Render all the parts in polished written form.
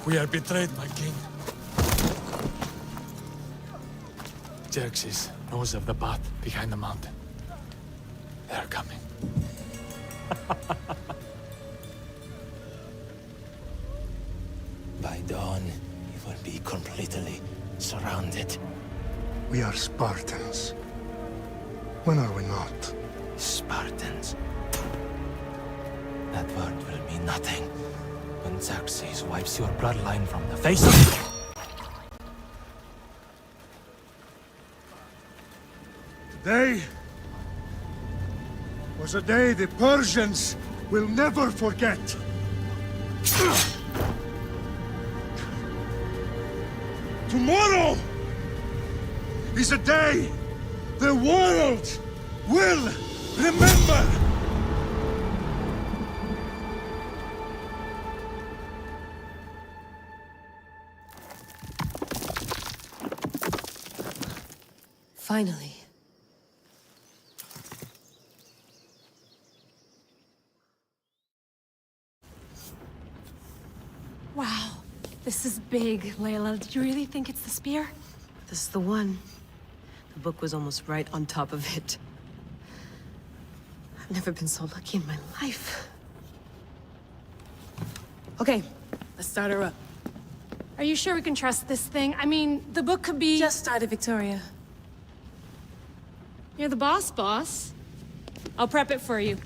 We are betrayed, my king. Xerxes knows of the path behind the mountain. They are coming. By dawn, we will be completely surrounded. We are Spartans. When are we not? Spartans. That word will mean nothing when Xerxes wipes your bloodline from the face of... Today was a day the Persians will never forget. Tomorrow is a day the world will remember. Finally. Wow, this is big, Layla. Did you really think it's the spear? This is the one. The book was almost right on top of it. I've never been so lucky in my life. Okay, let's start her up. Are you sure we can trust this thing? I mean, the book could be... Just started, Victoria. You're the boss. I'll prep it for you.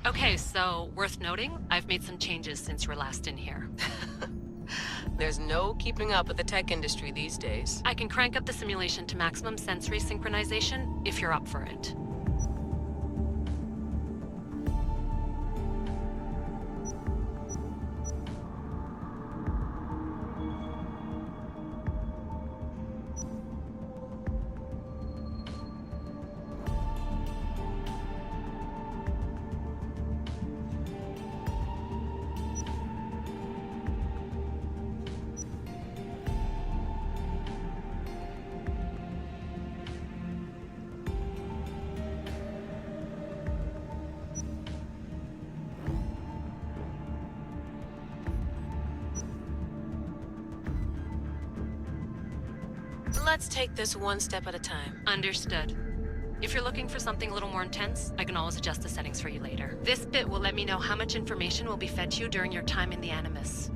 Okay, so worth noting, I've made some changes since you were last in here. There's no keeping up with the tech industry these days. I can crank up the simulation to maximum sensory synchronization if you're up for it. Let's take this one step at a time. Understood. If you're looking for something a little more intense, I can always adjust the settings for you later. This bit will let me know how much information will be fed to you during your time in the Animus.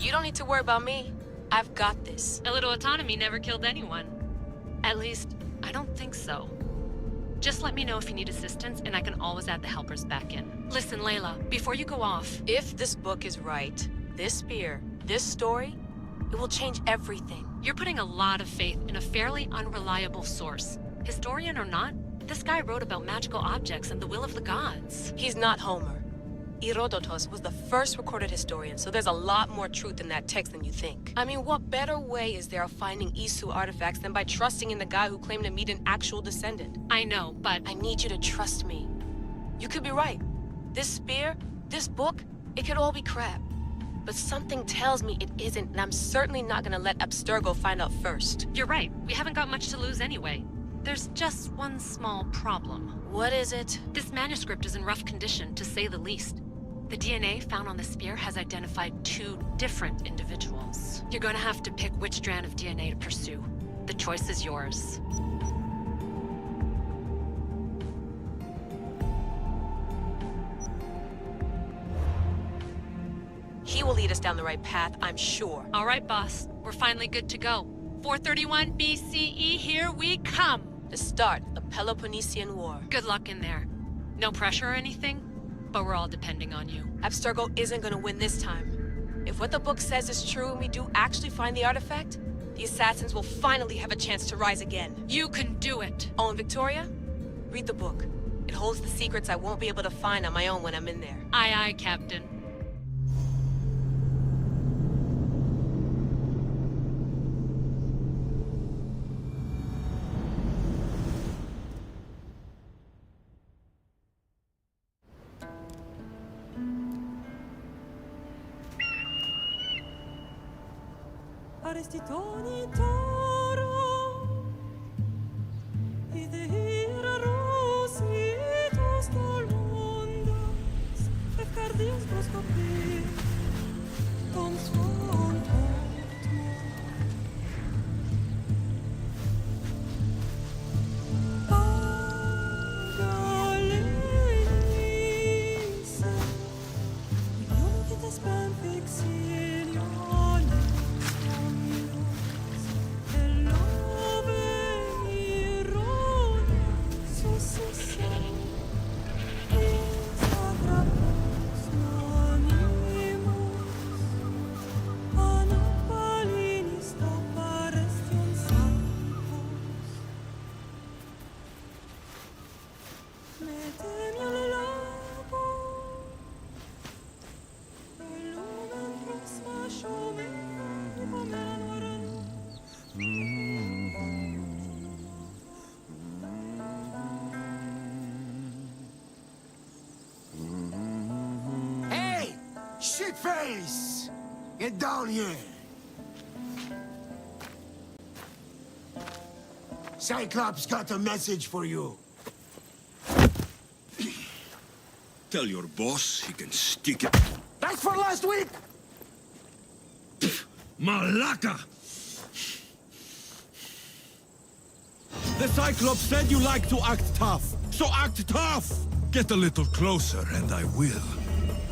You don't need to worry about me. I've got this. A little autonomy never killed anyone. At least, I don't think so. Just let me know if you need assistance, and I can always add the helpers back in. Listen, Layla, before you go off... If this book is right, this spear, this story, it will change everything. You're putting a lot of faith in a fairly unreliable source. Historian or not, this guy wrote about magical objects and the will of the gods. He's not Homer. Herodotus was the first recorded historian, so there's a lot more truth in that text than you think. I mean, what better way is there of finding Isu artifacts than by trusting in the guy who claimed to meet an actual descendant? I know, but... I need you to trust me. You could be right. This spear, this book, it could all be crap. But something tells me it isn't, and I'm certainly not gonna let Abstergo find out first. You're right. We haven't got much to lose anyway. There's just one small problem. What is it? This manuscript is in rough condition, to say the least. The DNA found on the spear has identified 2 different individuals. You're gonna have to pick which strand of DNA to pursue. The choice is yours. He will lead us down the right path, I'm sure. All right, boss. We're finally good to go. 431 BCE, here we come! The start of the Peloponnesian War. Good luck in there. No pressure or anything, but we're all depending on you. Abstergo isn't gonna win this time. If what the book says is true and we do actually find the artifact, the assassins will finally have a chance to rise again. You can do it! Oh, and Victoria? Read the book. It holds the secrets I won't be able to find on my own when I'm in there. Aye, aye, Captain. Arestitoni toro, idehira rositos tolondas, efcardias proscopir, tom suon portmo. Agalenisa, union qui t'espère vexilio. Shitface! Get down here! Cyclops got a message for you. Tell your boss he can stick it. That's for last week! Malaka! The Cyclops said you like to act tough, so act tough! Get a little closer and I will.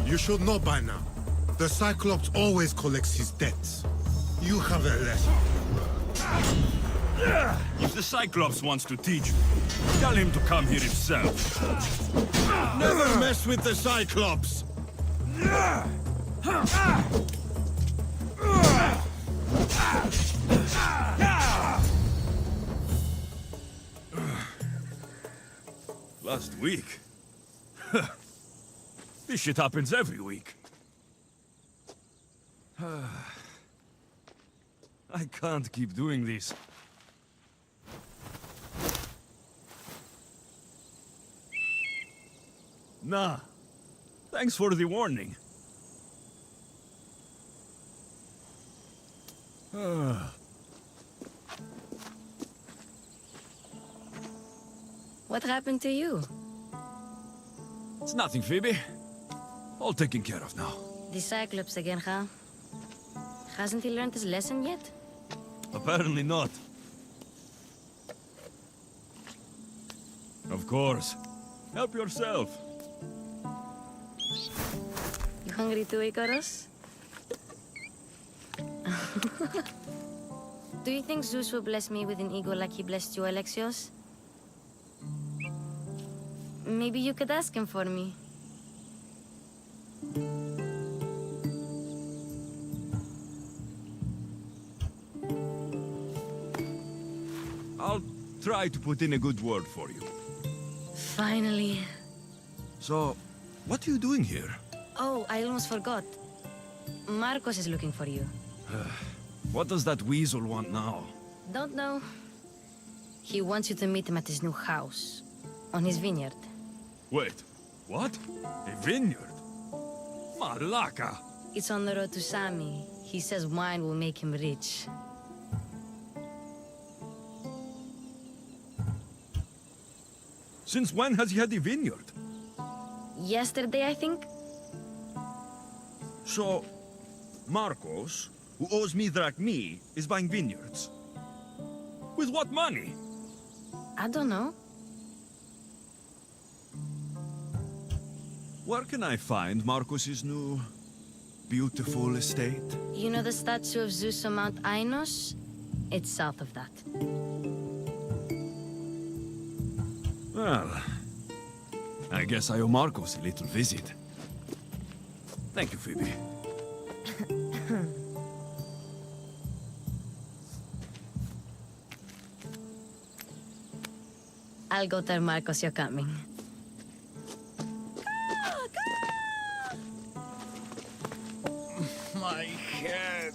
You should know by now. The Cyclops always collects his debts. You have a lesson. If the Cyclops wants to teach me, tell him to come here himself. Never mess with the Cyclops! Last week? This shit happens every week. I can't keep doing this. Nah. Thanks for the warning. What happened to you? It's nothing, Phoebe. All taken care of now. The Cyclops again, huh? Hasn't he learned his lesson yet? Apparently not. Of course. Help yourself. You hungry too, Icarus? Do you think Zeus will bless me with an ego like he blessed you, Alexios? Maybe you could ask him for me. I'll try to put in a good word for you. Finally. So, what are you doing here? Oh, I almost forgot. Marcos is looking for you. What does that weasel want now? Don't know. He wants you to meet him at his new house. On his vineyard. Wait, what? A vineyard? Malaka! It's on the road to Sami. He says wine will make him rich. Since when has he had a vineyard? Yesterday, I think? So, Marcos, who owes me drachmi, is buying vineyards. With what money? I don't know. Where can I find Marcos's new, beautiful estate? You know the statue of Zeus on Mount Ainos? It's south of that. Well, I guess I owe Marcos a little visit. Thank you, Phoebe. I'll go tell Marcos you're coming. My head.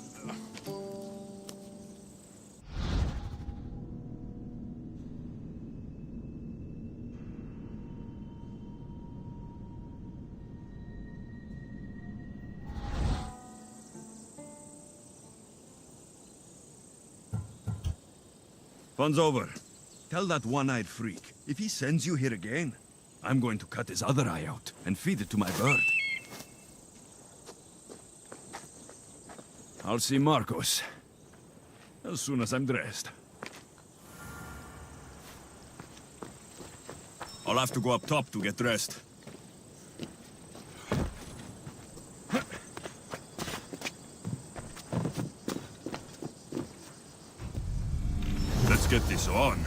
Fun's over. Tell that one-eyed freak, if he sends you here again, I'm going to cut his other eye out and feed it to my bird. I'll see Marcos as soon as I'm dressed. I'll have to go up top to get dressed. Let's get this on.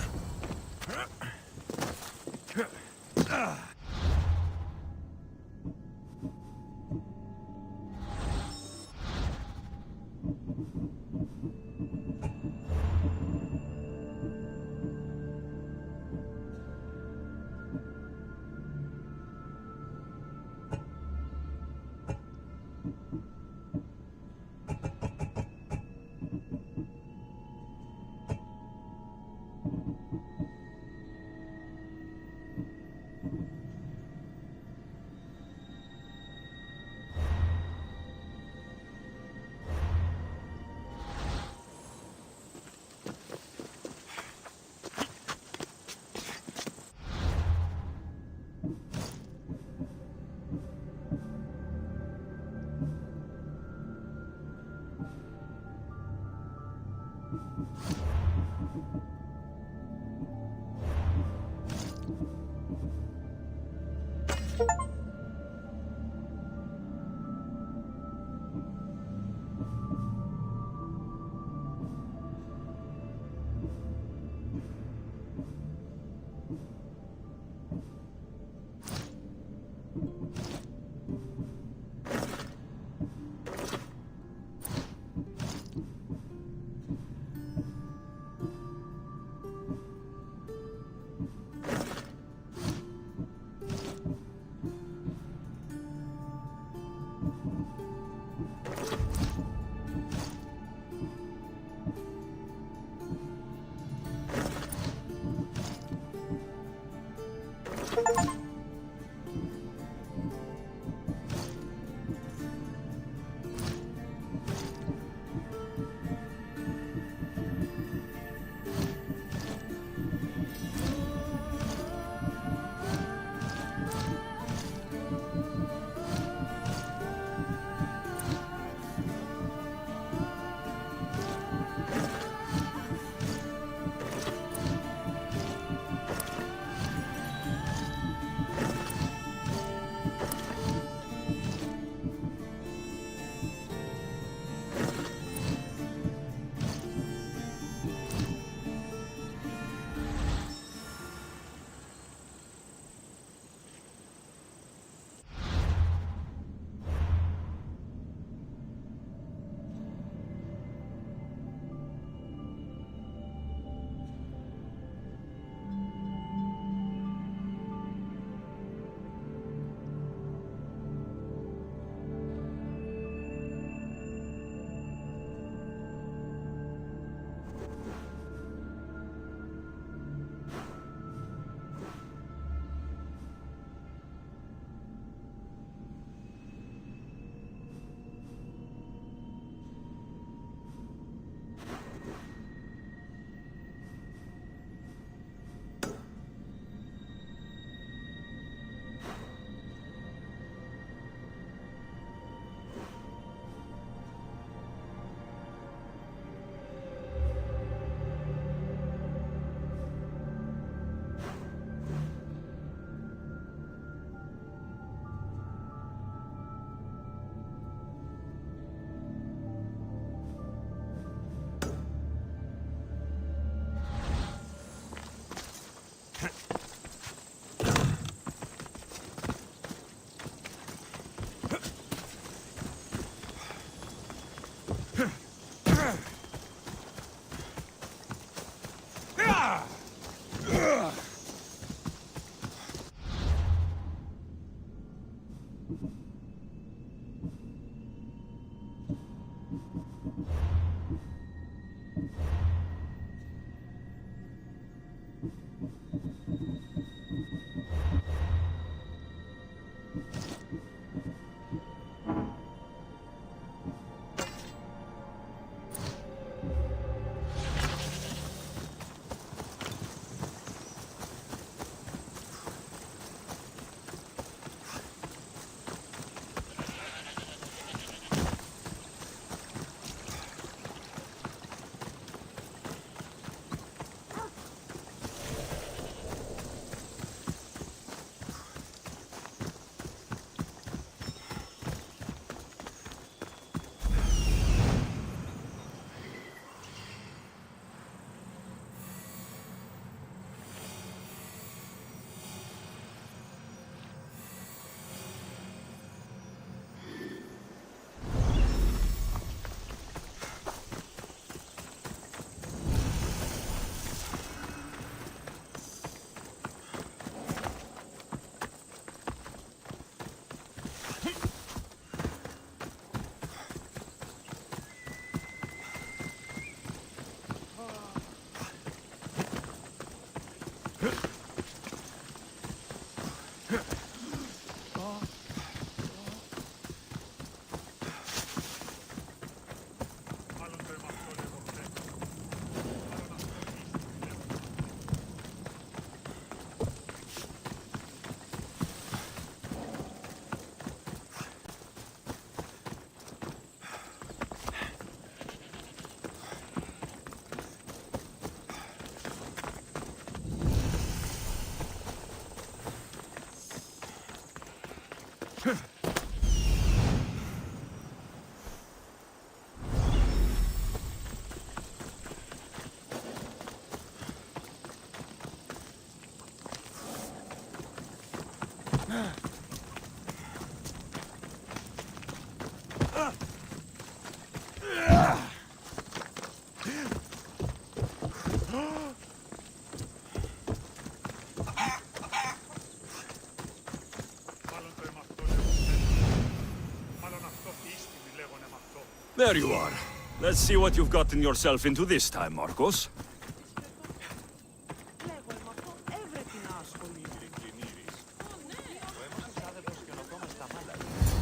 There you are. Let's see what you've gotten yourself into this time, Marcos.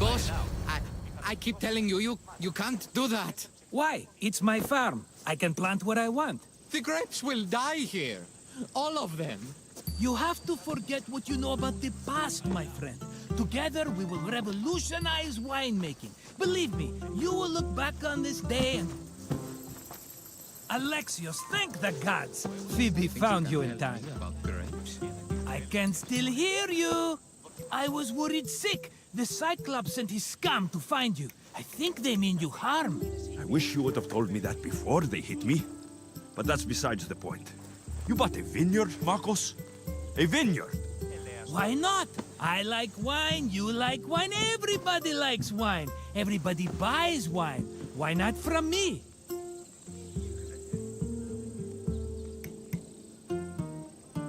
Boss, I keep telling you, you can't do that. Why? It's my farm. I can plant what I want. The grapes will die here. All of them. You have to forget what you know about the past, my friend. Together, we will revolutionize winemaking. Believe me, you will look back on this day and... Alexios, thank the gods! Phoebe found you in time. I can still hear you! I was worried sick. The Cyclops sent his scum to find you. I think they mean you harm. I wish you would have told me that before they hit me. But that's besides the point. You bought a vineyard, Marcos? A vineyard? Why not? I like wine, you like wine, everybody likes wine. Everybody buys wine. Why not from me?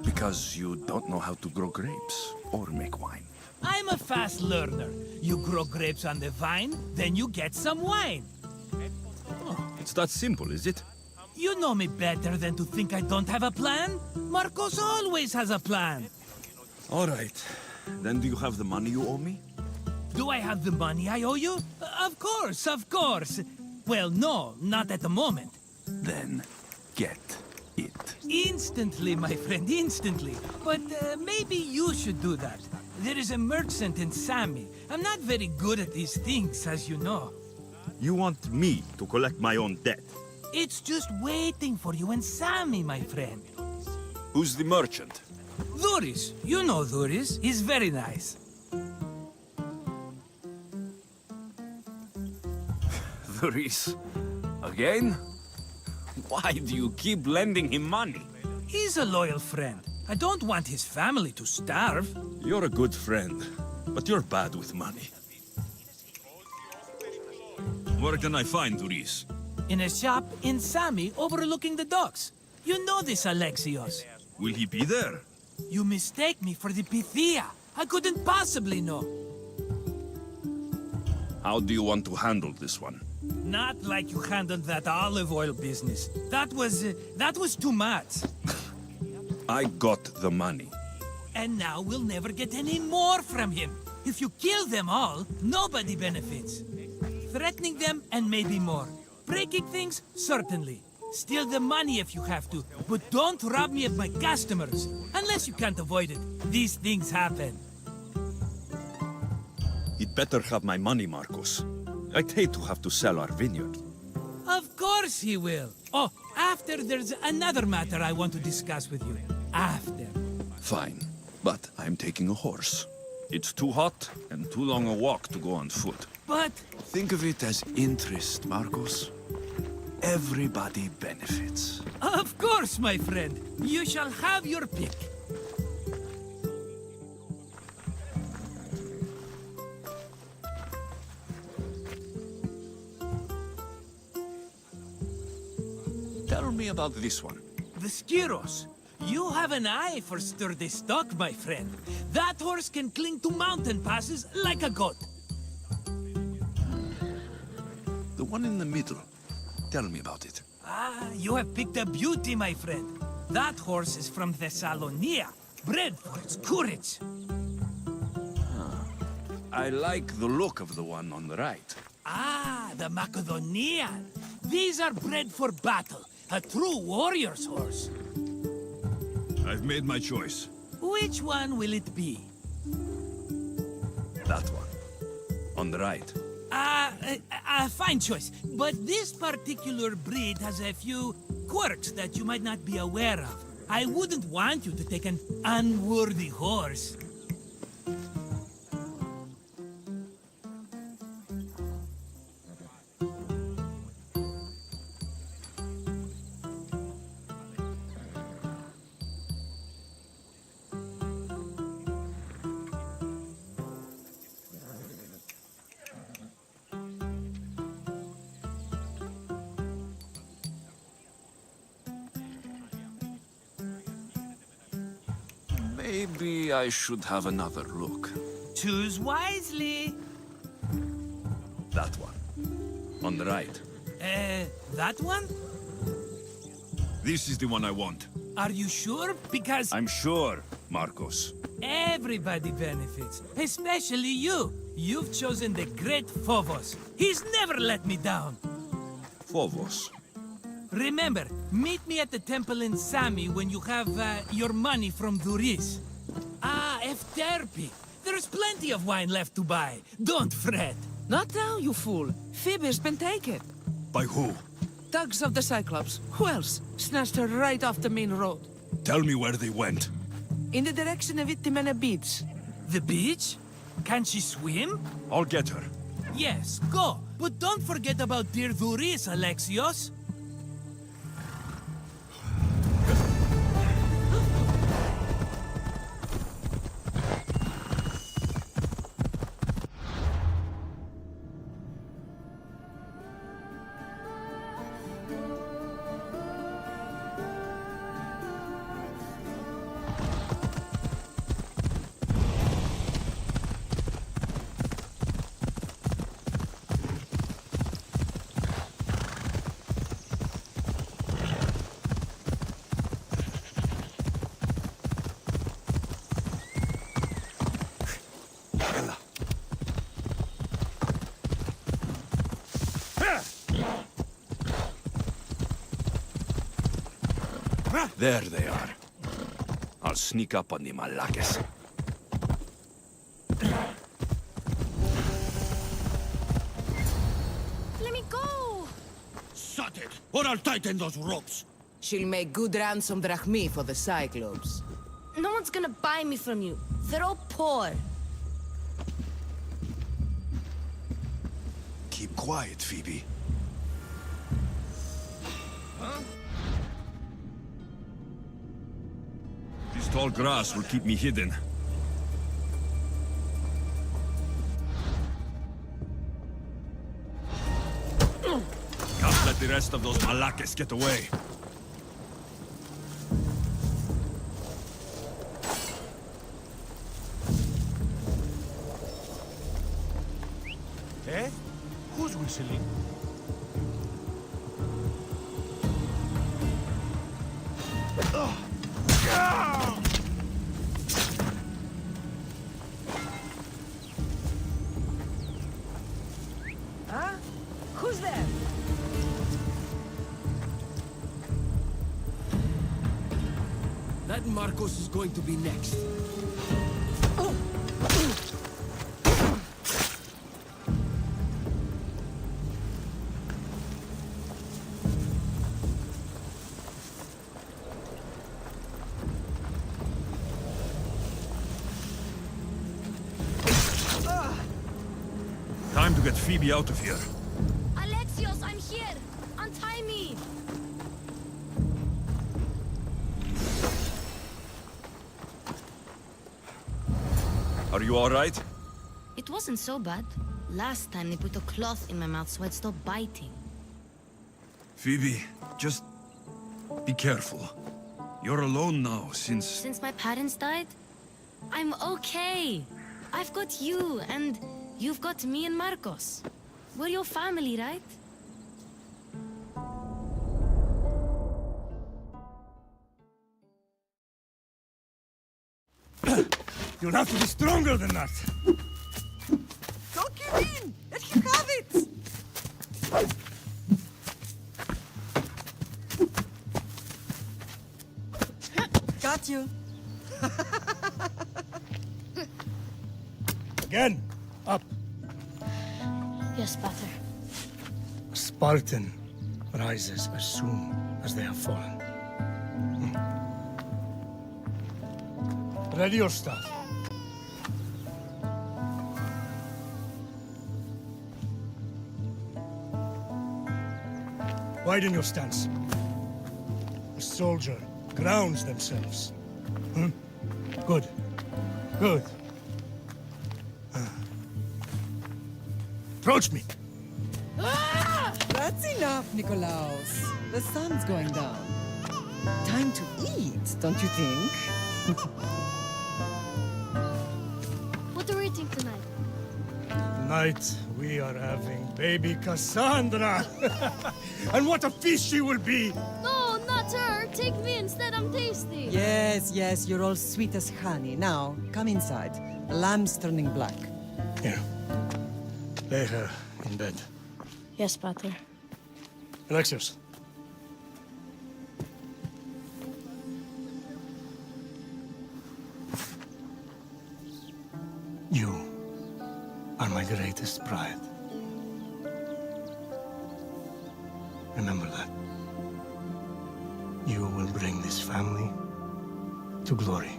Because you don't know how to grow grapes or make wine. I'm a fast learner. You grow grapes on the vine, then you get some wine. Oh, it's that simple, is it? You know me better than to think I don't have a plan. Marcos always has a plan. All right. Then do you have the money you owe me? Do I have the money I owe you? Of course, of course. Well, no, not at the moment. Then get it. Instantly, my friend, instantly. But maybe you should do that. There is a merchant in Sami. I'm not very good at these things, as you know. You want me to collect my own debt? It's just waiting for you in Sami, my friend. Who's the merchant? Duris. You know Duris. He's very nice. Duris? Again? Why do you keep lending him money? He's a loyal friend. I don't want his family to starve. You're a good friend, but you're bad with money. Where can I find Duris? In a shop in Sami overlooking the docks. You know this, Alexios. Will he be there? You mistake me for the Pythia. I couldn't possibly know. How do you want to handle this one? Not like you handled that olive oil business. That was too much. I got the money. And now we'll never get any more from him. If you kill them all, nobody benefits. Threatening them, and maybe more. Breaking things, certainly. Steal the money if you have to, but don't rob me of my customers. Unless you can't avoid it. These things happen. He'd better have my money, Marcos. I'd hate to have to sell our vineyard. Of course he will. Oh, after there's another matter I want to discuss with you. After. Fine, but I'm taking a horse. It's too hot and too long a walk to go on foot. But... Think of it as interest, Marcos. Everybody benefits. Of course, my friend. You shall have your pick. Tell me about this one. The Skiros. You have an eye for sturdy stock, my friend. That horse can cling to mountain passes like a goat. The one in the middle. Tell me about it. Ah, you have picked a beauty, my friend. That horse is from Thessalonia, bred for its courage. I like the look of the one on the right. Ah, the Macedonian. These are bred for battle. A true warrior's horse. I've made my choice. Which one will it be? That one. On the right. Fine choice. But this particular breed has a few quirks that you might not be aware of. I wouldn't want you to take an unworthy horse. Maybe I should have another look. Choose wisely. That one. On the right. That one? This is the one I want. Are you sure? Because I'm sure, Marcos. everybody benefits, especially you. You've chosen the great Phobos. He's never let me down. Phobos. Remember, meet me at the temple in Sami when you have your money from Duris. Ah, Efterpi. There's plenty of wine left to buy. Don't fret. Not now, you fool. Phoebe's been taken. By who? Thugs of the Cyclops. Who else? Snatched her right off the main road. Tell me where they went. In the direction of Itimena Beach. The beach? Can she swim? I'll get her. Yes, go. But don't forget about dear Duris, Alexios. There they are. I'll sneak up on the Malakes. Let me go! Shut it, or I'll tighten those ropes. She'll make good ransom drachmi for the Cyclops. No one's gonna buy me from you. They're all poor. Keep quiet, Phoebe. This tall grass will keep me hidden. Can't let the rest of those Malakes get away. Eh? Who's whistling? Huh? Who's there? That Marcos is going to be next. Time to get Phoebe out of here. Alexios, I'm here! Untie me! Are you alright? It wasn't so bad. Last time they put a cloth in my mouth so I'd stop biting. Phoebe, just be careful. You're alone now since... Since my parents died, I'm okay. I've got you, and you've got me and Marcos. We're your family, right? You'll have to be stronger than that. Don't give in! Let him have it! Got you. Again. Up. Yes, Pater. A Spartan rises as soon as they have fallen. Ready your stuff. Widen your stance. A soldier grounds themselves. Good. Good. Approach me. That's enough, Nikolaos. The sun's going down. Time to eat, don't you think? What are we eating tonight? Tonight, we are having baby Cassandra. And what a feast she will be! No, not her! Take me instead, I'm tasty! Yes, yes, you're all sweet as honey. Now, come inside. The lamb's turning black. Here. Lay her in bed. Yes, Pater. Alexios. You are my greatest pride. Remember that. You will bring this family to glory.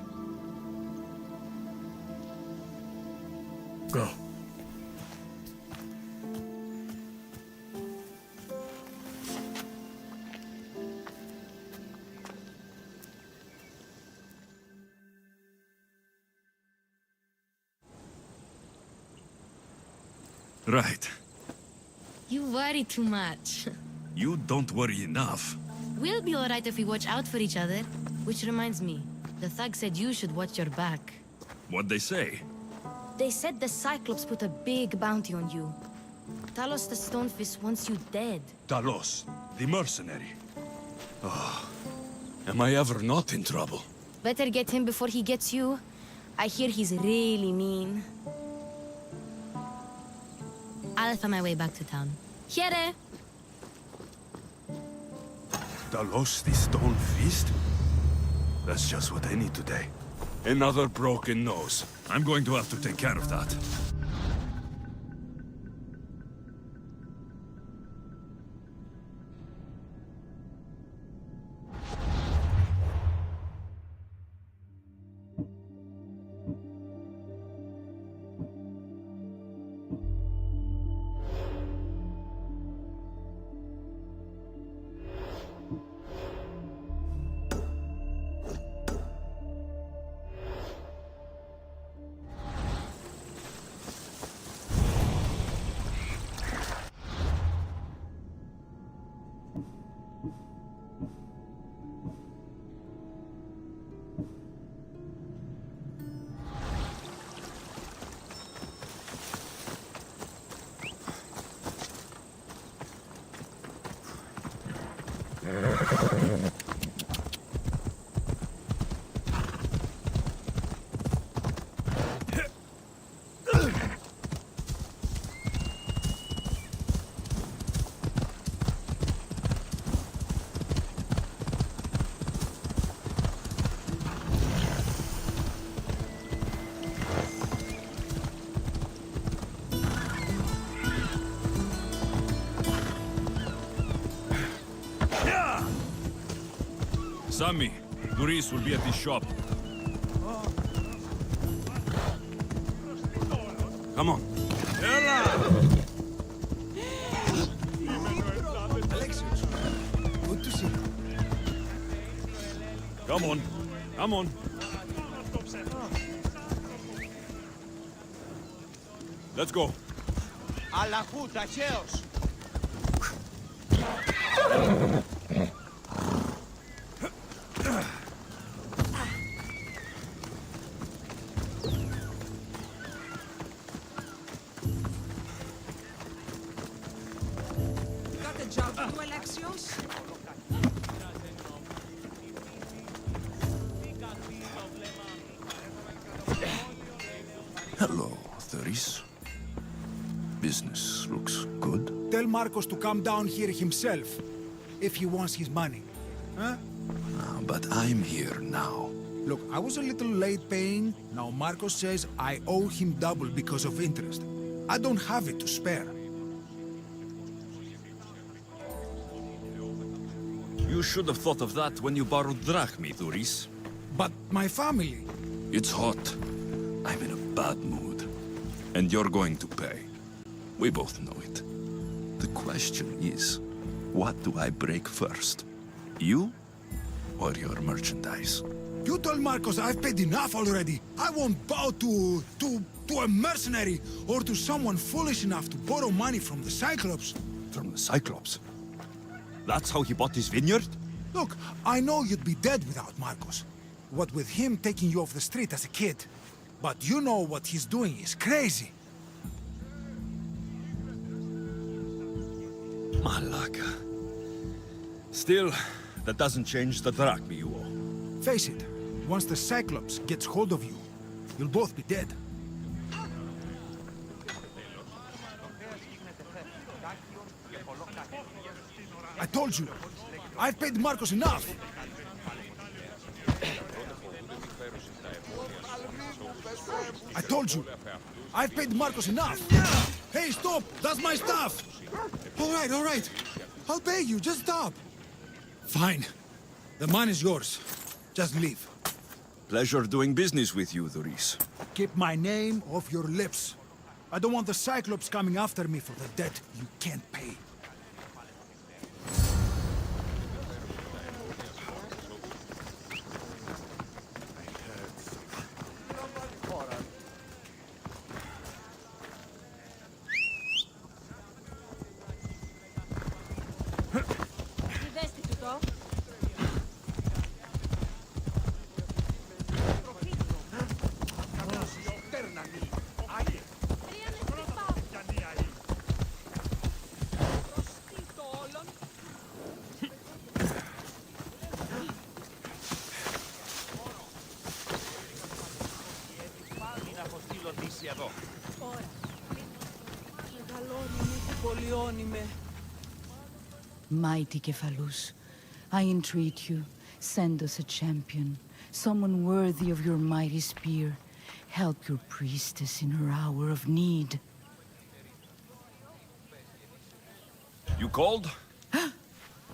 Go. Right. You worry too much. You don't worry enough. We'll be alright if we watch out for each other. Which reminds me, the thug said you should watch your back. What'd they say? They said the Cyclops put a big bounty on you. Talos the Stonefist wants you dead. Talos, the mercenary. Oh, am I ever not in trouble? Better get him before he gets you. I hear he's really mean. I'll find my way back to town. Here! Talos, the stone fist? That's just what I need today. Another broken nose. I'm going to have to take care of that. Sammy, Doris will be at this shop. Come on. Alexios, good to see you. Come on. Come on. Let's go. Αλλαχού, ταχαίως! Got a job to do, Alexios? Hello, Doris. Business looks good. Tell Marcos to come down here himself, if he wants his money. Huh? But I'm here now. Look, I was a little late paying. Now Marcos says I owe him double because of interest. I don't have it to spare. You should have thought of that when you borrowed drachmi, Doris. But my family... It's hot. I'm in a bad mood. And you're going to pay. We both know it. The question is, what do I break first? You or your merchandise? You told Marcos I've paid enough already. I won't bow to a mercenary or to someone foolish enough to borrow money from the Cyclops. From the Cyclops? That's how he bought his vineyard? Look, I know you'd be dead without Marcos. What with him taking you off the street as a kid. But you know what he's doing is crazy. Malaka. Still, that doesn't change the drachmi you owe. Face it, once the Cyclops gets hold of you, you'll both be dead. I told you, I've paid Marcos enough. I told you, I've paid Marcos enough. Hey, stop! That's my stuff! All right. I'll pay you, just stop. Fine. The money's yours. Just leave. Pleasure doing business with you, Doris. Keep my name off your lips. I don't want the Cyclops coming after me for the debt you can't pay. Mighty Kephalus, I entreat you, send us a champion, someone worthy of your mighty spear. Help your priestess in her hour of need. You called?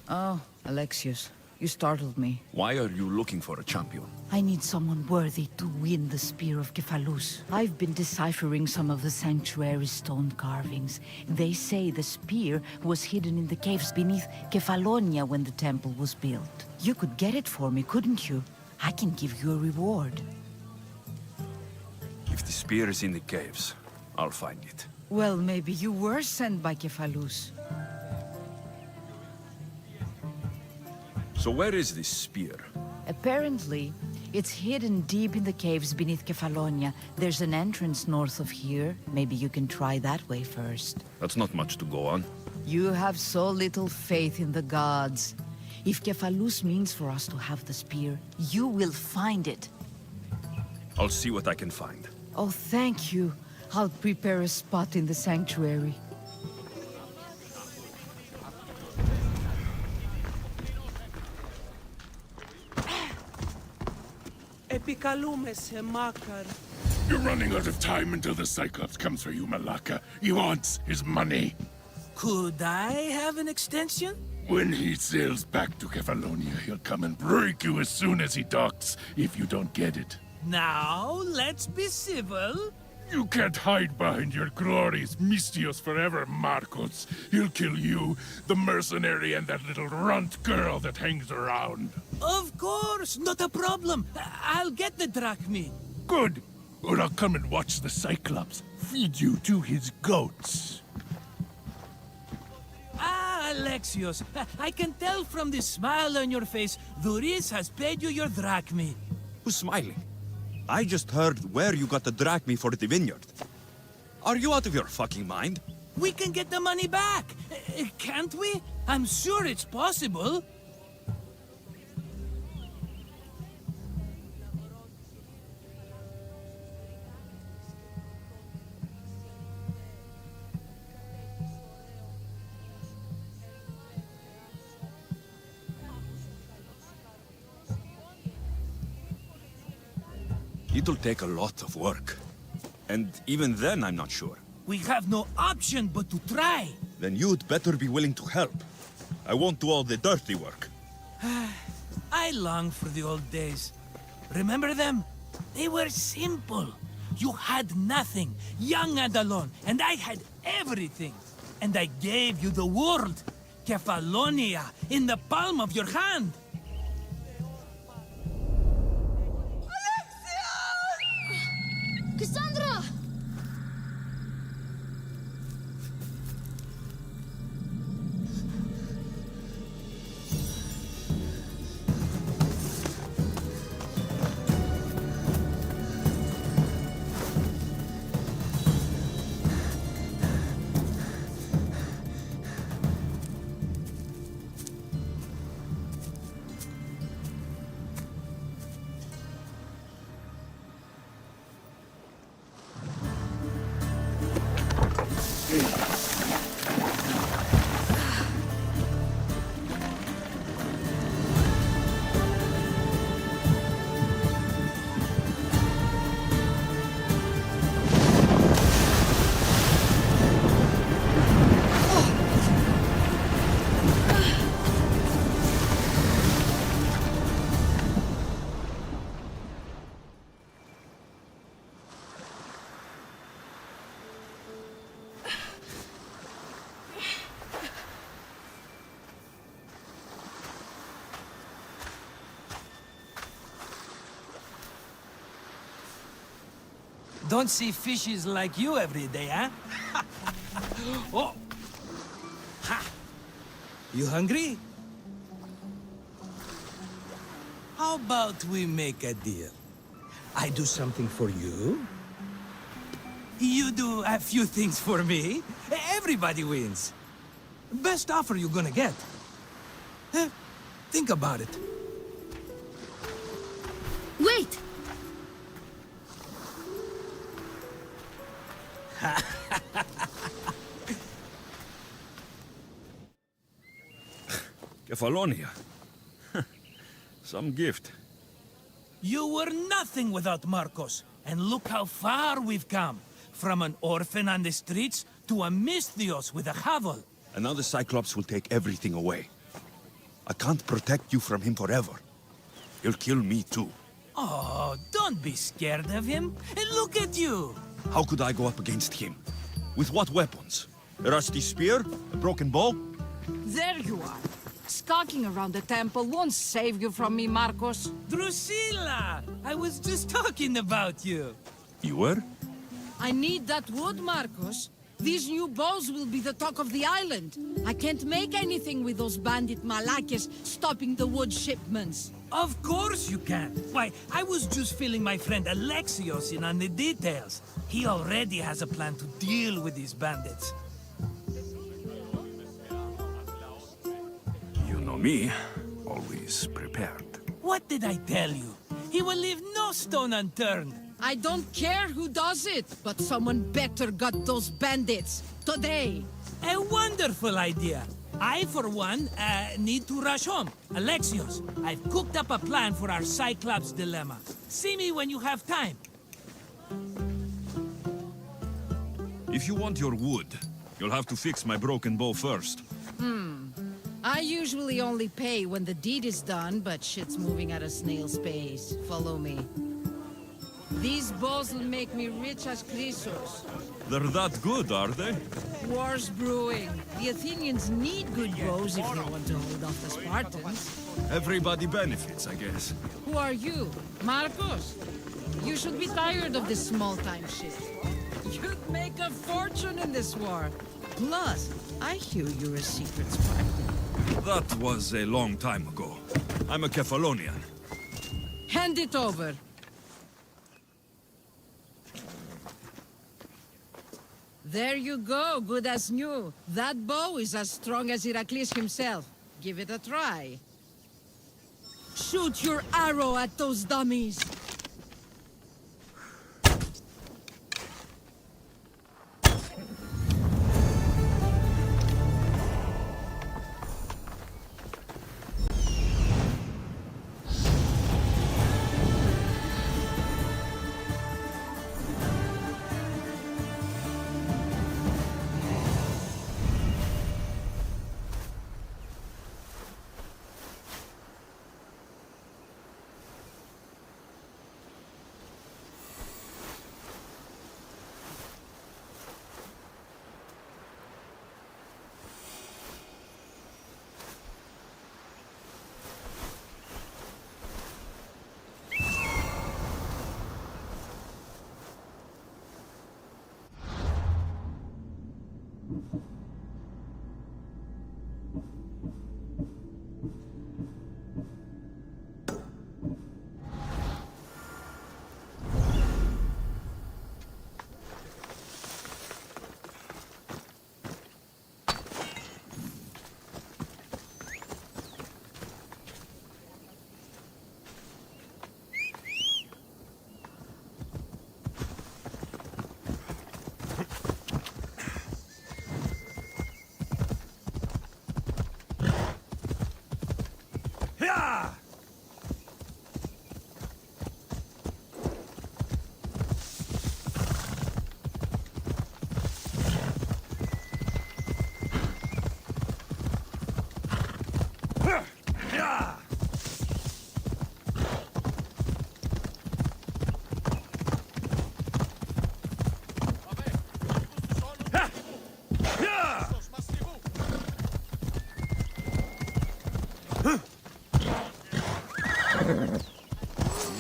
Oh, Alexios, you startled me. Why are you looking for a champion? I need someone worthy to win the spear of Kephalus. I've been deciphering some of the sanctuary's stone carvings. They say the spear was hidden in the caves beneath Kefalonia when the temple was built. You could get it for me, couldn't you? I can give you a reward. If the spear is in the caves, I'll find it. Well, maybe you were sent by Kephalus. So where is this spear? Apparently, it's hidden deep in the caves beneath Kefalonia. There's an entrance north of here. Maybe you can try that way first. That's not much to go on. You have so little faith in the gods. If Kephalus means for us to have the spear, you will find it. I'll see what I can find. Oh, thank you. I'll prepare a spot in the sanctuary. Επικαλούμε σε Μάκαρ. You're running out of time until the Cyclops comes for you, Malaka. He wants his money. Could I have an extension? When he sails back to Kefalonia, he'll come and break you as soon as he docks, if you don't get it. Now, let's be civil. You can't hide behind your glories, Mistios forever, Marcos. He'll kill you, the mercenary, and that little runt girl that hangs around. Of course, not a problem. I'll get the drachmi. Good. Or I'll come and watch the Cyclops feed you to his goats. Ah, Alexios, I can tell from the smile on your face, Duris has paid you your drachmi. Who's smiling? I just heard where you got the drachmi for the vineyard. Are you out of your fucking mind? We can get the money back, can't we? I'm sure it's possible. It'll take a lot of work. And even then, I'm not sure. We have no option but to try. Then you'd better be willing to help. I won't do all the dirty work. I long for the old days. Remember them? They were simple. You had nothing, young and alone, and I had everything. And I gave you the world, Kefalonia, in the palm of your hand. Cassandra! Don't see fishes like you every day, huh? Oh! Ha! You hungry? How about we make a deal? I do something for you. You do a few things for me. Everybody wins. Best offer you're gonna get. Think about it. Wait! Kefalonia. Some gift. You were nothing without Marcos, and look how far we've come. From an orphan on the streets to a Mistios with a hovel. And now the Cyclops will take everything away. I can't protect you from him forever. He'll kill me too. Oh, don't be scared of him. And look at you. How could I go up against him? With what weapons? A rusty spear? A broken bow? There you are. Skulking around the temple won't save you from me, Marcos. Drusilla! I was just talking about you. You were? I need that wood, Marcos. These new bows will be the talk of the island. I can't make anything with those bandit malakes stopping the wood shipments. Of course you can. Why, I was just filling my friend Alexios in on the details. He already has a plan to deal with these bandits. You know me, always prepared. What did I tell you? He will leave no stone unturned. I don't care who does it, but someone better got those bandits. Today. A wonderful idea. I, for one, need to rush home. Alexios, I've cooked up a plan for our Cyclops dilemma. See me when you have time. If you want your wood, you'll have to fix my broken bow first. I usually only pay when the deed is done, but shit's moving at a snail's pace. Follow me. These bows will make me rich as Chrysos. They're that good, are they? War's brewing. The Athenians need good bows if they want to hold off the Spartans. Everybody benefits, I guess. Who are you? Marcos? You should be tired of this small-time shit. You'd make a fortune in this war. Plus, I hear you're a secret Spartan. That was a long time ago. I'm a Kephalonian. Hand it over. There you go, good as new. That bow is as strong as Heracles himself. Give it a try. Shoot your arrow at those dummies!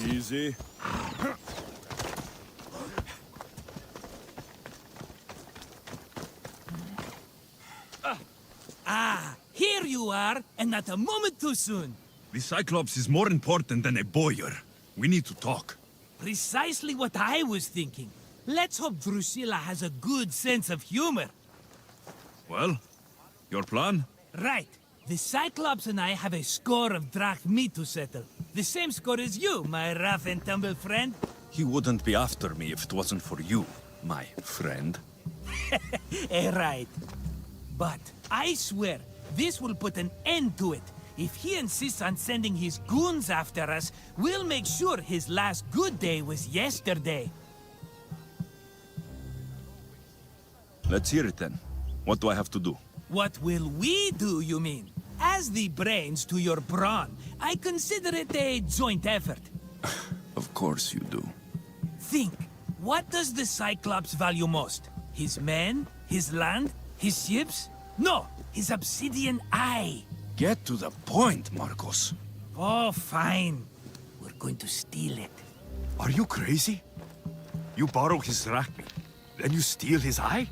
Easy. Here you are, and not a moment too soon. The Cyclops is more important than a boyar. We need to talk. Precisely what I was thinking. Let's hope Drusilla has a good sense of humor. Well, your plan? Right. The Cyclops and I have a score of drachmi to settle. The same score as you, my rough and tumble friend. He wouldn't be after me if it wasn't for you, my friend. Right. But I swear, this will put an end to it. If he insists on sending his goons after us, we'll make sure his last good day was yesterday. Let's hear it then. What do I have to do? What will we do, you mean? As the brains to your brawn, I consider it a joint effort. Of course you do. Think, what does the Cyclops value most? His men? His land? His ships? No, his obsidian eye. Get to the point, Marcos. Oh, fine. We're going to steal it. Are you crazy? You borrow his drachmi, then you steal his eye?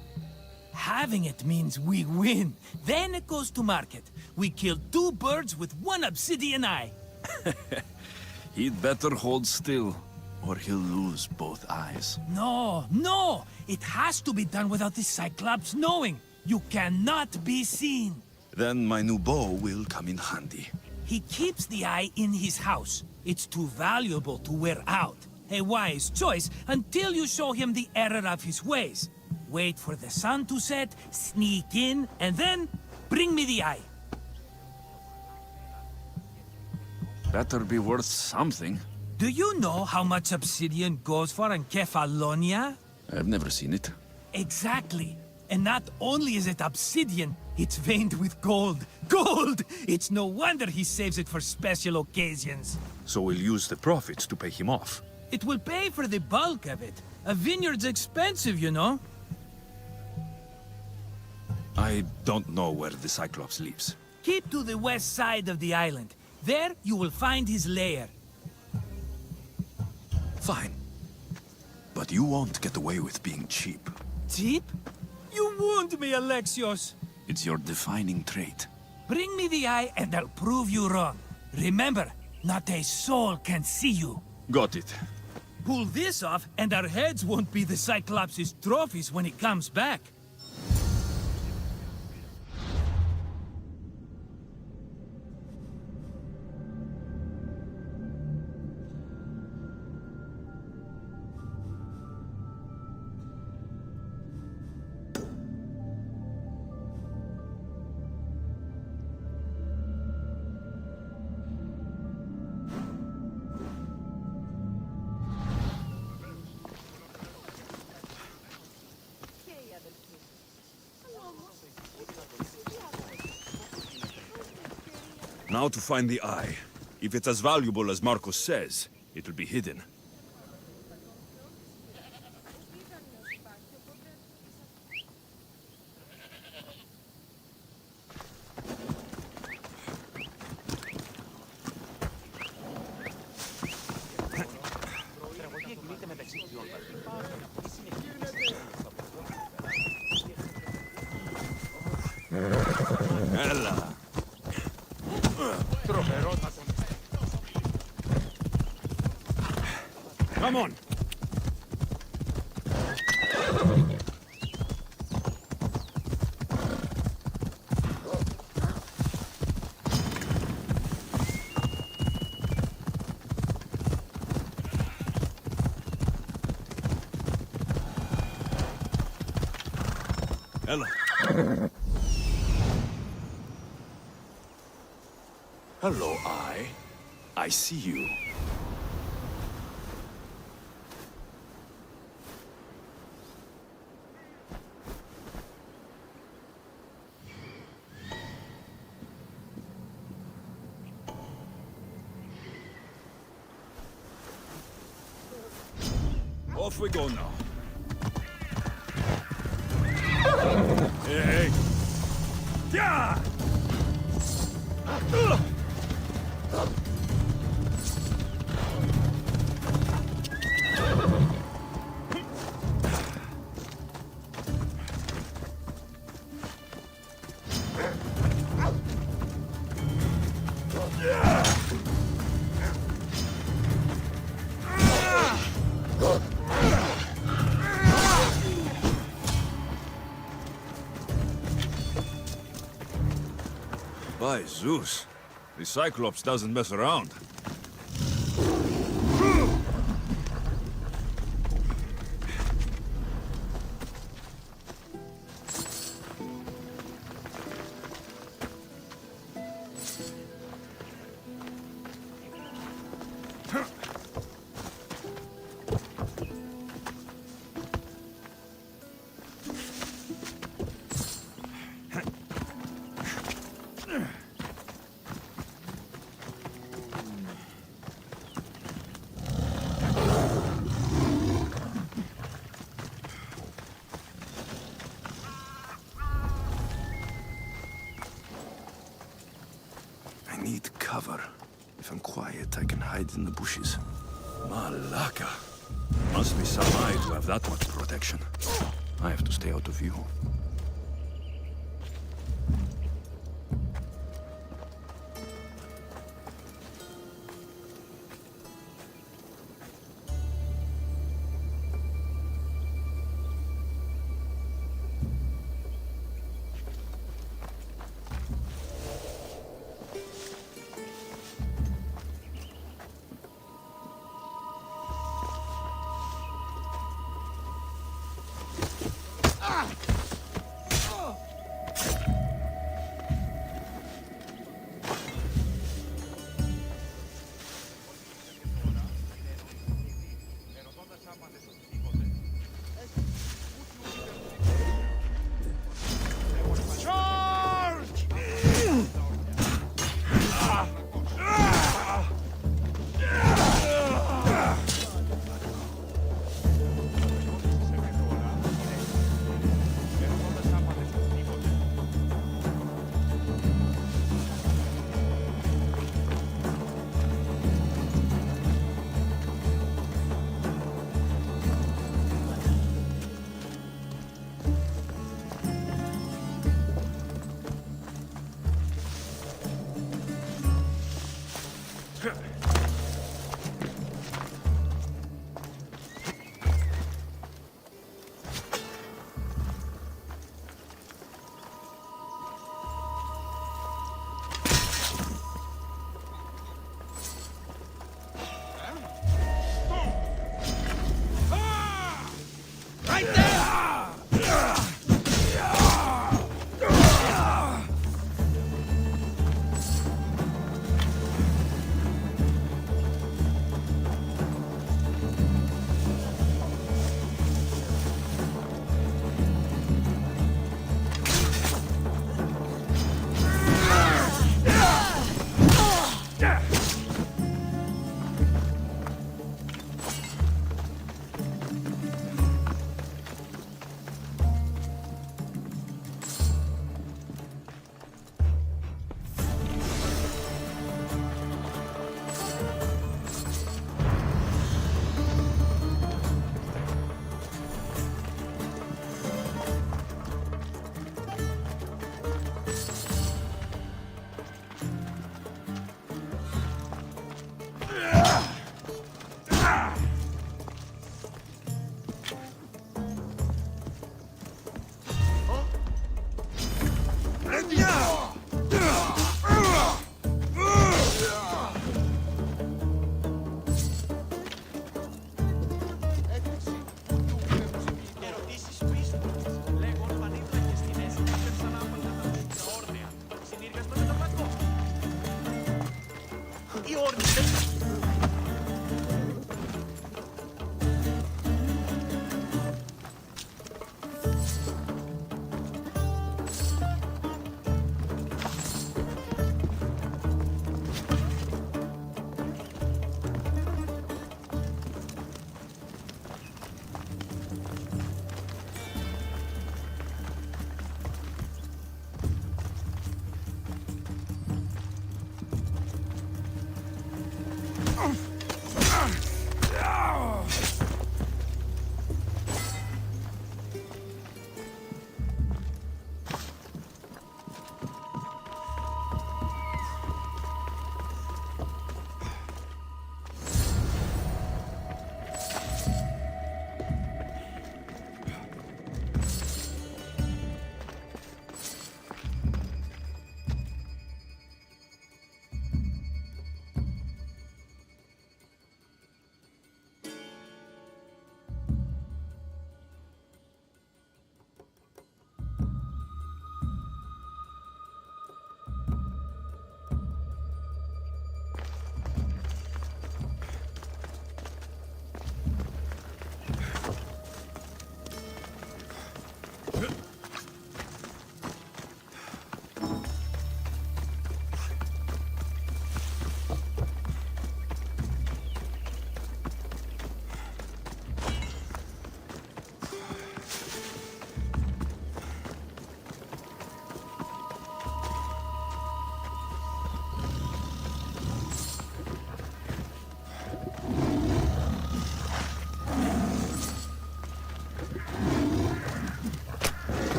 Having it means we win. Then it goes to market. We kill 2 birds with 1 obsidian eye. He'd better hold still, or he'll lose both eyes. No! It has to be done without the Cyclops knowing. You cannot be seen. Then my new bow will come in handy. He keeps the eye in his house. It's too valuable to wear out. A wise choice until you show him the error of his ways. Wait for the sun to set, sneak in, and then bring me the eye. Better be worth something. Do you know how much obsidian goes for in Kefalonia? I've never seen it. Exactly. And not only is it obsidian, it's veined with gold. Gold! It's no wonder he saves it for special occasions. So we'll use the profits to pay him off. It will pay for the bulk of it. A vineyard's expensive, you know. I don't know where the Cyclops lives. Keep to the west side of the island. There, you will find his lair. Fine. But you won't get away with being cheap. Cheap? You wound me, Alexios. It's your defining trait. Bring me the eye and I'll prove you wrong. Remember, not a soul can see you. Got it. Pull this off and our heads won't be the Cyclops' trophies when he comes back. Now to find the eye. If it's as valuable as Marcos says, it'll be hidden. Ella. Come on. Ella. Hello, Eye. I see you. Off we go now. Hey! Yeah! By Zeus, the Cyclops doesn't mess around. I need cover. If I'm quiet, I can hide in the bushes. Malaka. Must be some eye to have that much protection. I have to stay out of view.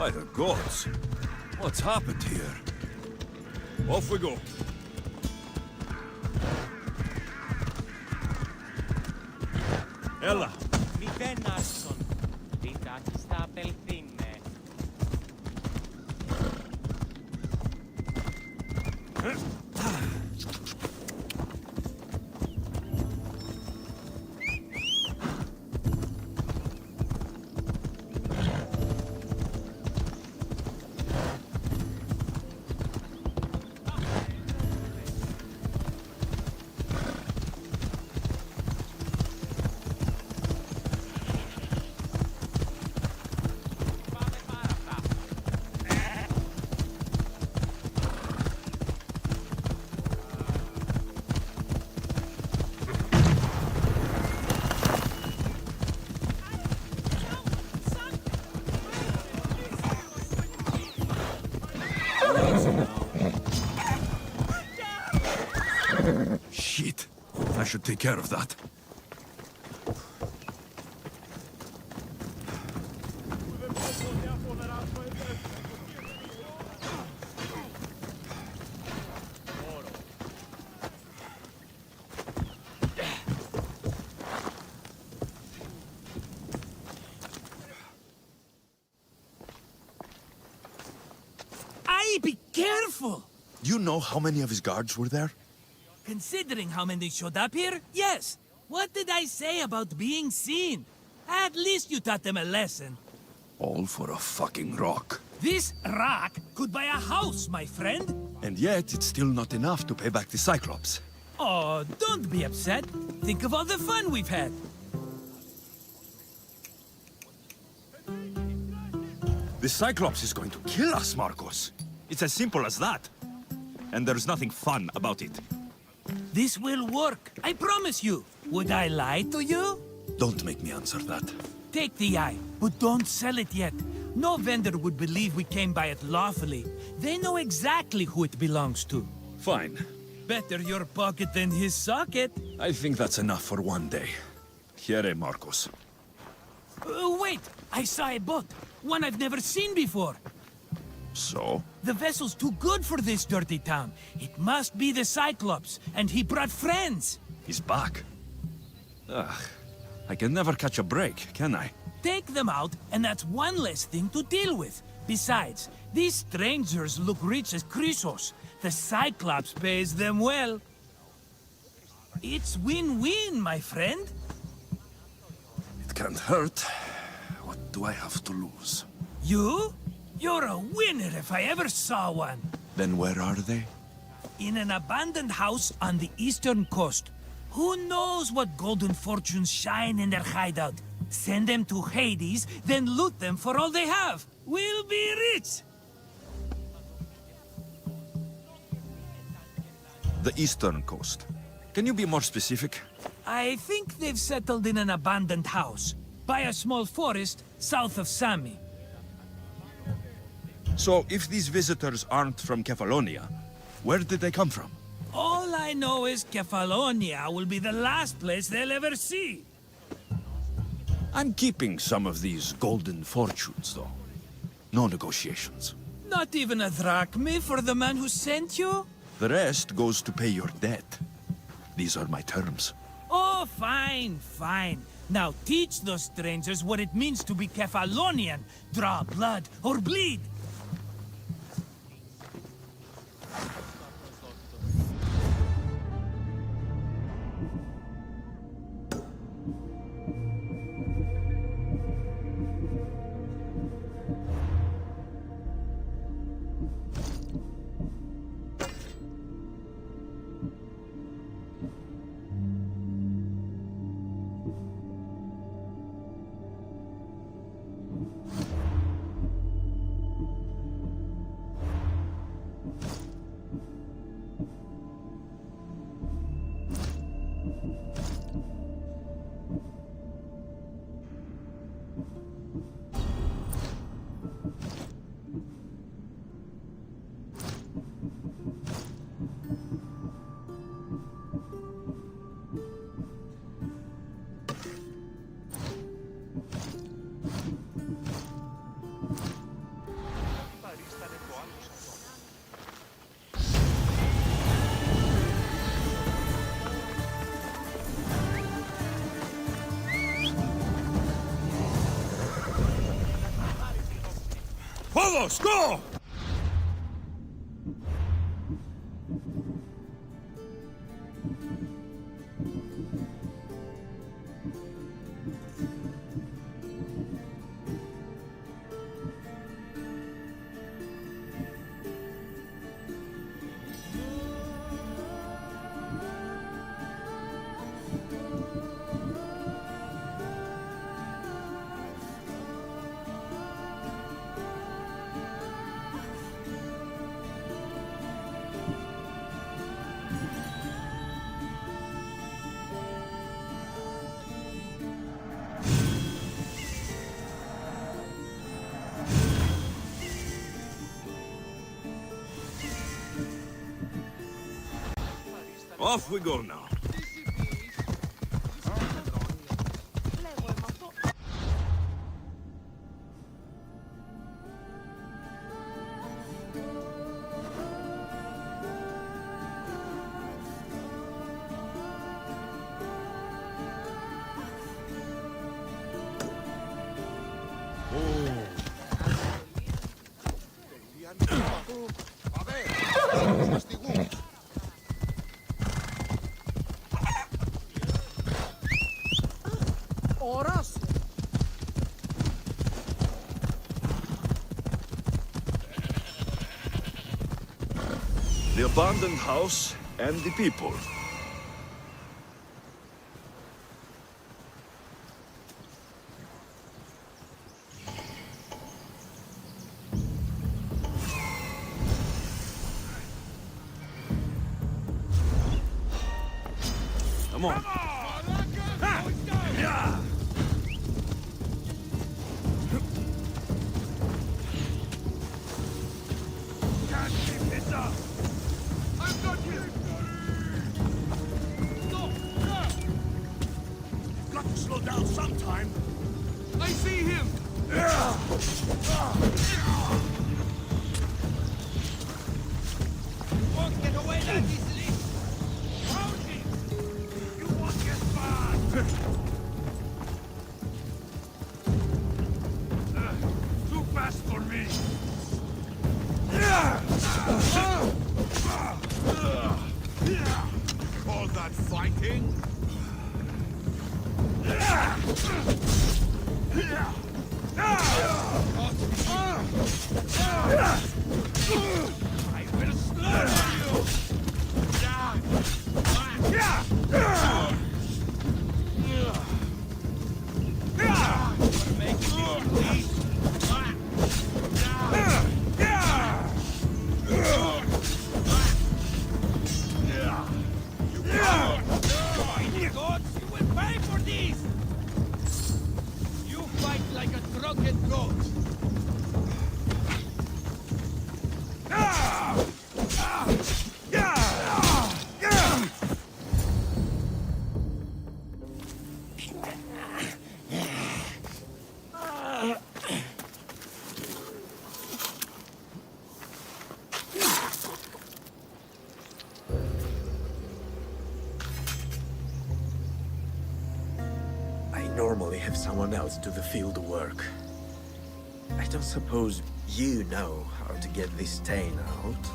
By the gods! What's happened here? Off we go. Ella! Miten Arsson? Pitääkin sitä peltimme. Shit! I should take care of that. Be careful! Do you know how many of his guards were there? Considering how many showed up here, yes. What did I say about being seen? At least you taught them a lesson. All for a fucking rock. This rock could buy a house, my friend. And yet, it's still not enough to pay back the Cyclops. Oh, don't be upset. Think of all the fun we've had. The Cyclops is going to kill us, Marcos. It's as simple as that. And there's nothing fun about it. This will work, I promise you. Would I lie to you? Don't make me answer that. Take the eye, but don't sell it yet. No vendor would believe we came by it lawfully. They know exactly who it belongs to. Fine. Better your pocket than his socket. I think that's enough for one day. Here, Marcos. Wait! I saw a boat. One I've never seen before. So? The vessel's too good for this dirty town. It must be the Cyclops, and he brought friends. He's back. Ugh. I can never catch a break, can I? Take them out, and that's one less thing to deal with. Besides, these strangers look rich as Chrysos. The Cyclops pays them well. It's win-win, my friend. It can't hurt. What do I have to lose? You? You're a winner if I ever saw one. Then where are they? In an abandoned house on the eastern coast. Who knows what golden fortunes shine in their hideout? Send them to Hades, then loot them for all they have. We'll be rich! The eastern coast. Can you be more specific? I think they've settled in an abandoned house, by a small forest south of Sami. So, if these visitors aren't from Kefalonia, where did they come from? All I know is Kefalonia will be the last place they'll ever see. I'm keeping some of these golden fortunes, though. No negotiations. Not even a drachme for the man who sent you? The rest goes to pay your debt. These are my terms. Oh, fine, fine. Now teach those strangers what it means to be Kefalonian. Draw blood or bleed. Vamos, go! Off we go now. The abandoned house and the people. Come on. Got to slow down sometime. I see him. Won't get away that easily. Rosie, you won't get far. Too fast for me. All that fighting? I will slaughter you! You're making me bleed. My gods, you will pay for this! You fight like a drunken goat. I normally have someone else do the field work. I don't suppose you know how to get this stain out?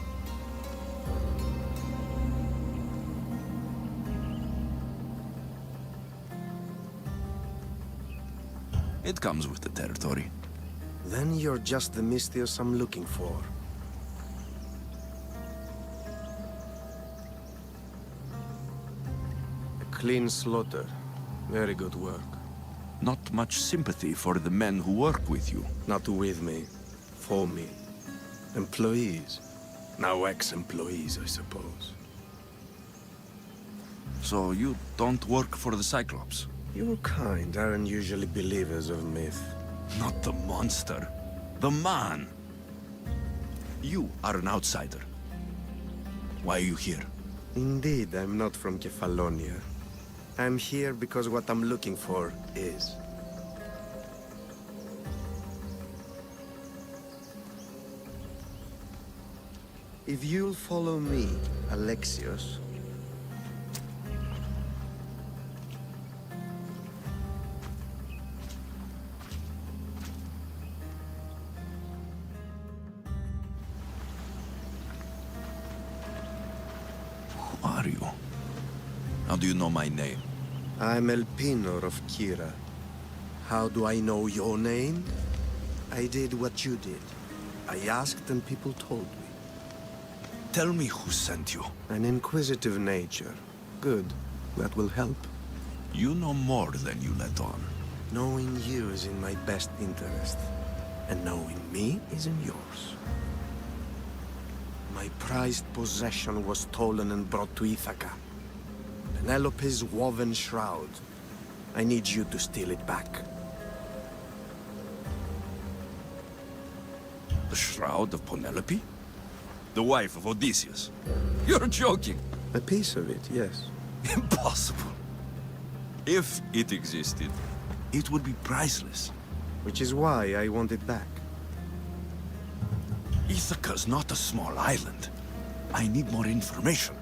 It comes with the territory. Then you're just the Mystios I'm looking for. A clean slaughter. Very good work. Not much sympathy for the men who work with you. Not with me. For me. Employees. Now ex-employees, I suppose. So you don't work for the Cyclops? Your kind aren't usually believers of myth. Not the monster. The man. You are an outsider. Why are you here? Indeed, I'm not from Kefalonia. I'm here because what I'm looking for is. If you'll follow me, Alexios, How do you know my name? I'm Elpinor of Kira. How do I know your name? I did what you did. I asked and people told me. Tell me who sent you. An inquisitive nature. Good. That will help. You know more than you let on. Knowing you is in my best interest. And knowing me is in yours. My prized possession was stolen and brought to Ithaca. Penelope's woven shroud. I need you to steal it back. The shroud of Penelope? The wife of Odysseus? You're joking! A piece of it, yes. Impossible. If it existed, it would be priceless. Which is why I want it back. Ithaca's not a small island. I need more information.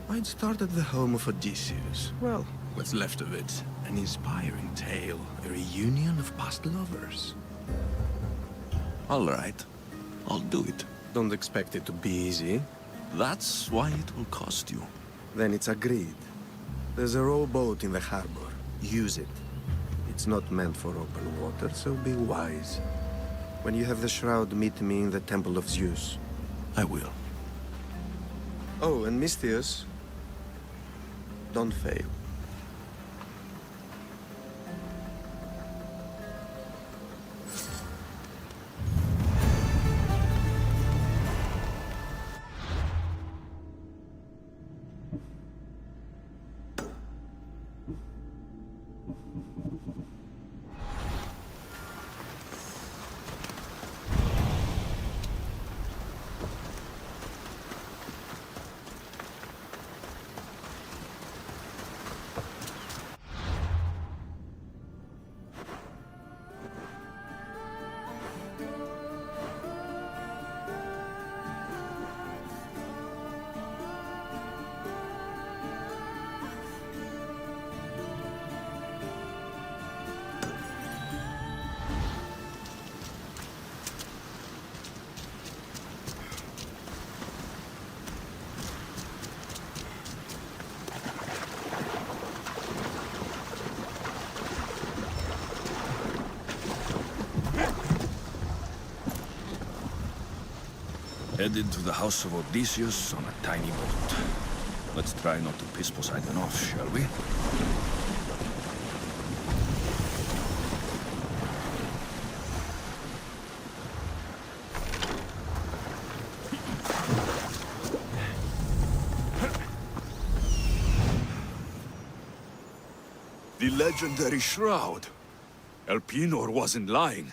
I'd start at the home of Odysseus. Well, what's left of it. An inspiring tale. A reunion of past lovers. All right. I'll do it. Don't expect it to be easy. That's why it will cost you. Then it's agreed. There's a rowboat in the harbor. Use it. It's not meant for open water, so be wise. When you have the shroud, meet me in the Temple of Zeus. I will. Oh, and Misthios, don't fail. Headed to the house of Odysseus on a tiny boat. Let's try not to piss Poseidon off, shall we? The legendary shroud. Elpinor wasn't lying.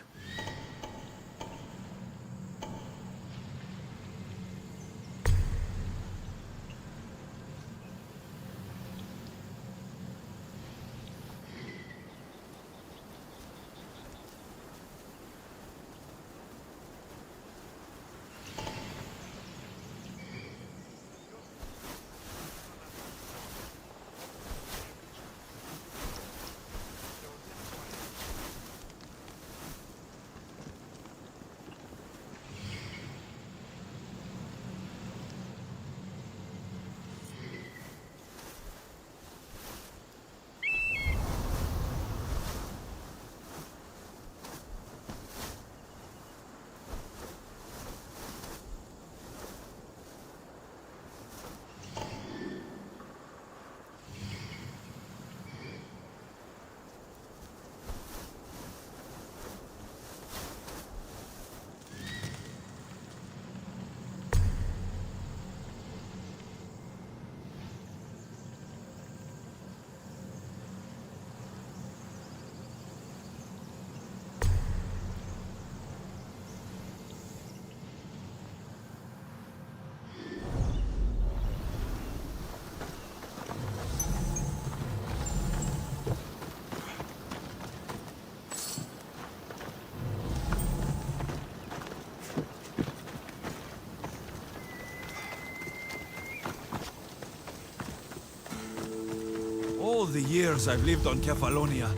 All the years I've lived on Kefalonia,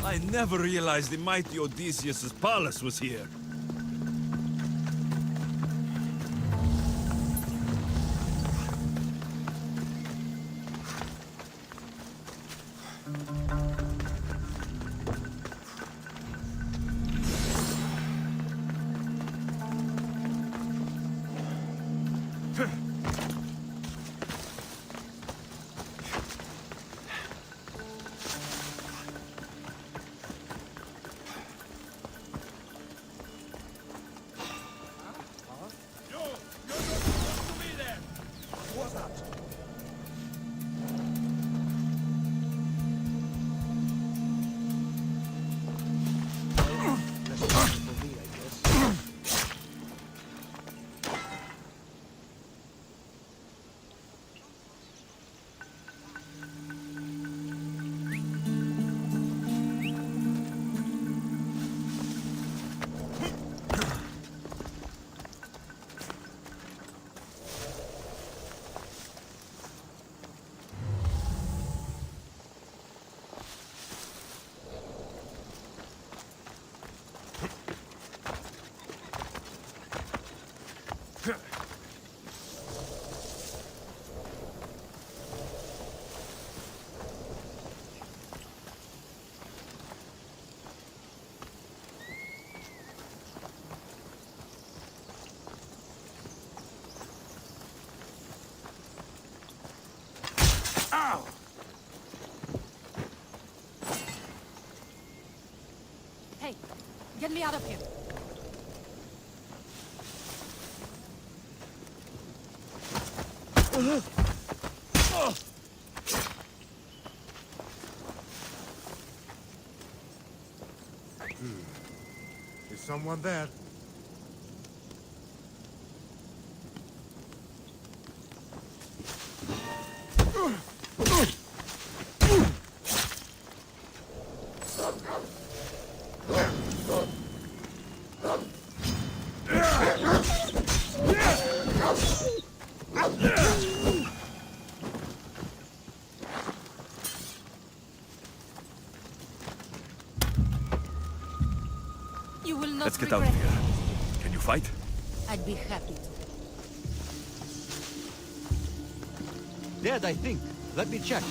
I never realized the mighty Odysseus' palace was here. Hey, get me out of here. Is someone there? You will not Let's get out of regret here. Can you fight? it. I'd be happy to. Dead, I think. Let me check.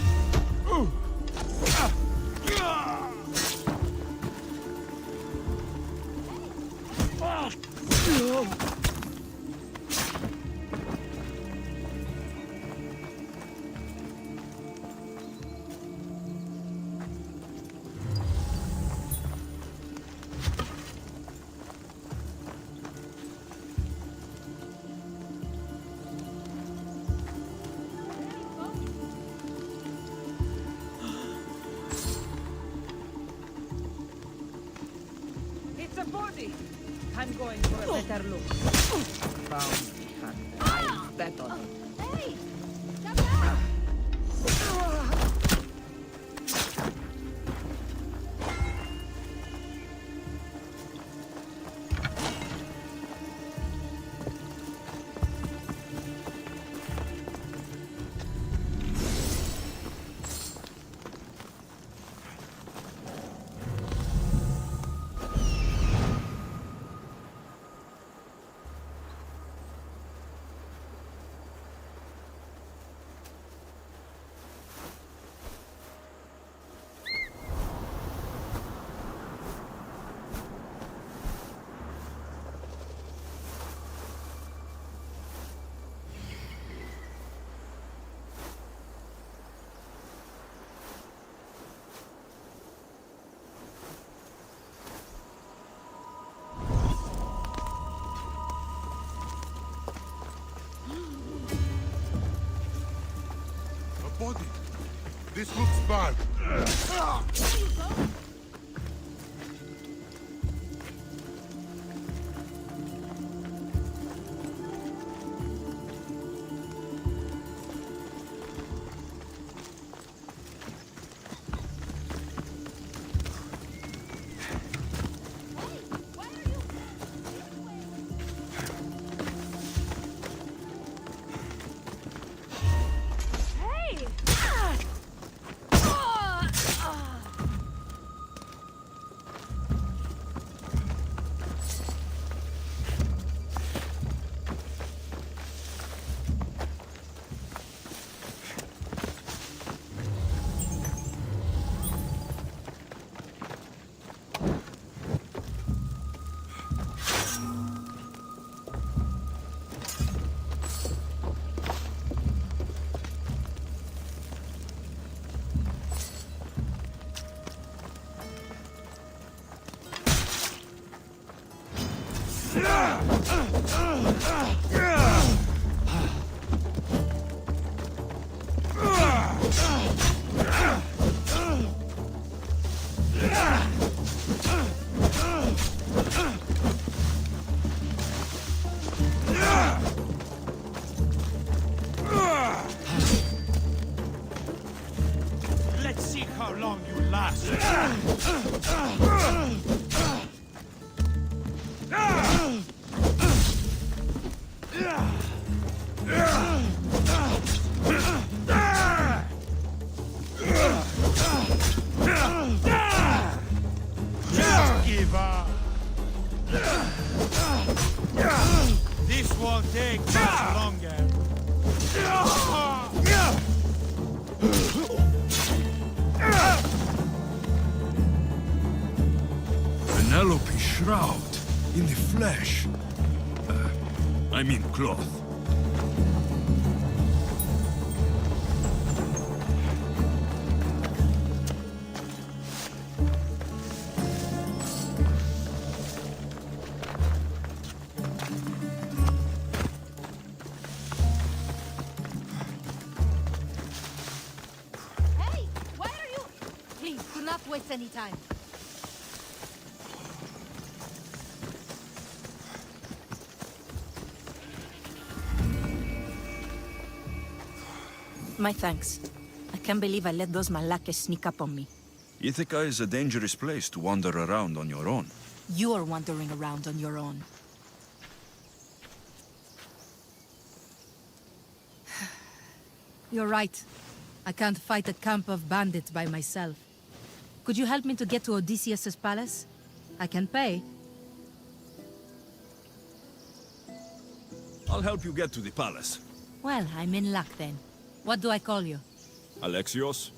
It's a body. I'm going for a better look. Bounty hunter. I'll bet on it. Hey! Come back! Body. This looks bad. how long you last. Just give up. This won't take much longer. Penelope's shroud in the flesh. I mean cloth. Hey, why are you? Please, do not waste any time. My thanks. I can't believe I let those Malakas sneak up on me. Ithaca is a dangerous place to wander around on your own. You're wandering around on your own. You're right. I can't fight a camp of bandits by myself. Could you help me to get to Odysseus's palace? I can pay. I'll help you get to the palace. Well, I'm in luck then. What do I call you? Alexios?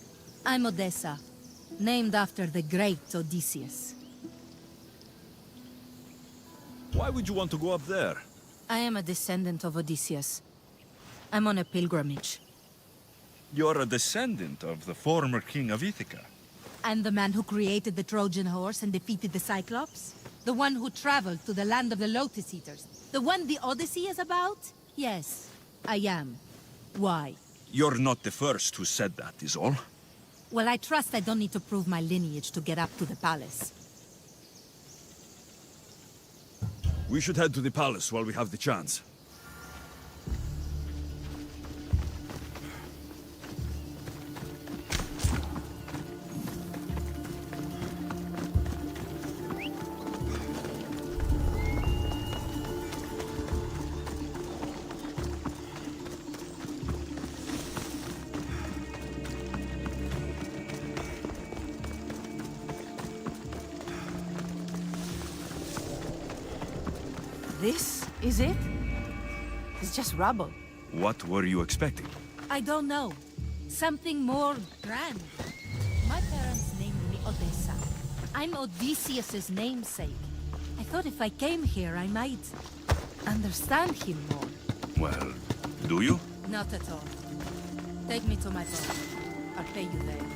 I'm Odessa, named after the great Odysseus. Why would you want to go up there? I am a descendant of Odysseus. I'm on a pilgrimage. You're a descendant of the former king of Ithaca. I'm the man who created the Trojan horse and defeated the Cyclops? The one who traveled to the land of the Lotus Eaters? The one the Odyssey is about? Yes, I am. Why? You're not the first who said that, is all. Well, I trust I don't need to prove my lineage to get up to the palace. We should head to the palace while we have the chance. This is it? It's just rubble. What were you expecting? I don't know. Something more grand. My parents named me Odessa. I'm Odysseus's namesake. I thought if I came here, I might understand him more. Well, do you? Not at all. Take me to my boat. I'll pay you there.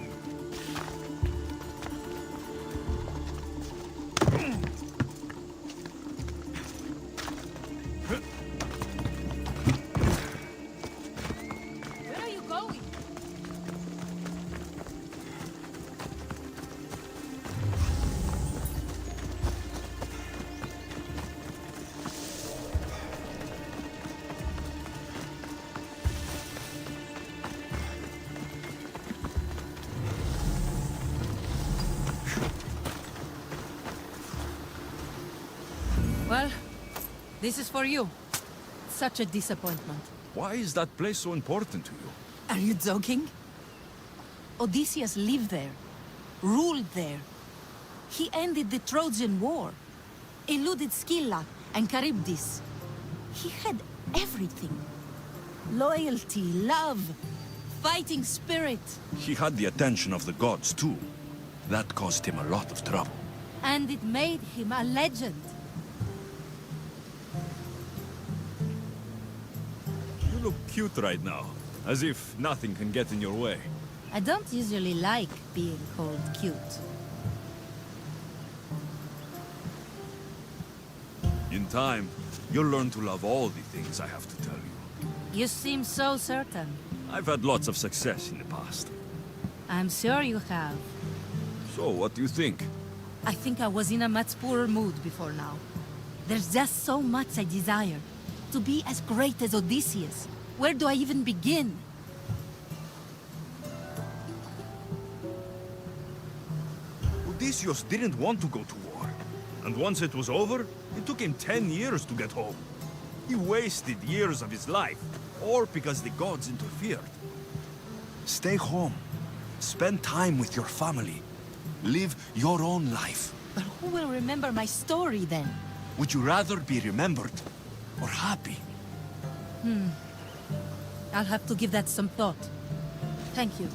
Where are you going? Well, this is for you. Such a disappointment. Why is that place so important to you? Are you joking? Odysseus lived there, ruled there. He ended the Trojan War, eluded Scylla and Charybdis. He had everything. Loyalty, love, fighting spirit. He had the attention of the gods, too. That caused him a lot of trouble. And it made him a legend. You look cute right now, as if nothing can get in your way. I don't usually like being called cute. In time, you'll learn to love all the things I have to tell you. You seem so certain. I've had lots of success in the past. I'm sure you have. So, what do you think? I think I was in a much poorer mood before now. There's just so much I desire. To be as great as Odysseus. Where do I even begin? Odysseus didn't want to go to war. And once it was over, it took him 10 years to get home. He wasted years of his life, all because the gods interfered. Stay home. Spend time with your family. Live your own life. But who will remember my story then? Would you rather be remembered or happy? I'll have to give that some thought. Thank you.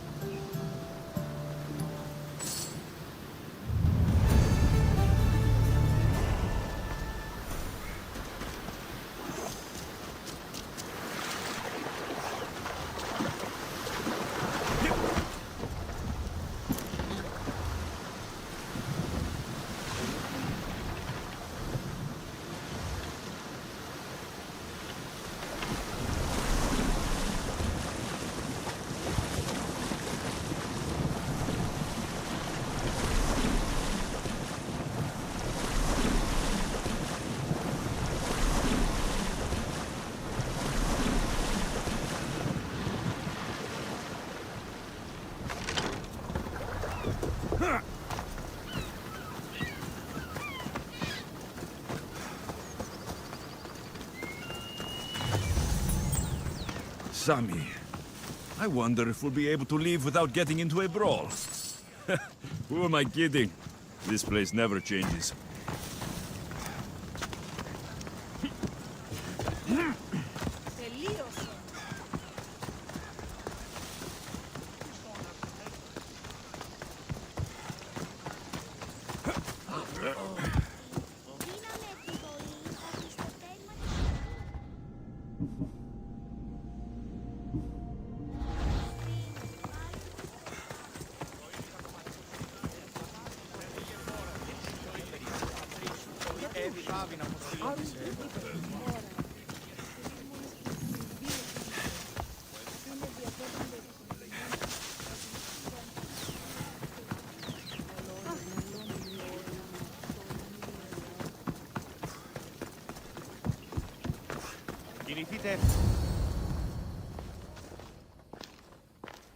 Sammy, I wonder if we'll be able to leave without getting into a brawl. Who am I kidding? This place never changes.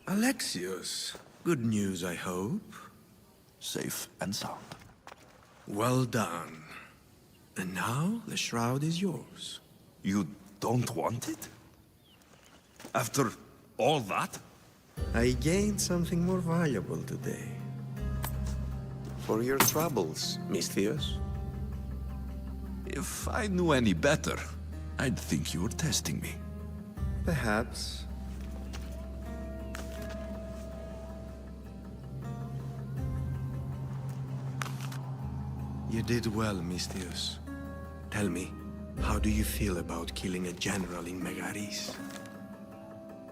Alexios, good news, I hope. Safe and sound. Well done. And now the shroud is yours. You don't want it? After all that? I gained something more valuable today. For your troubles, Misthios. If I knew any better, I'd think you were testing me. Perhaps. You did well, Misthios. Tell me, how do you feel about killing a general in Megaris?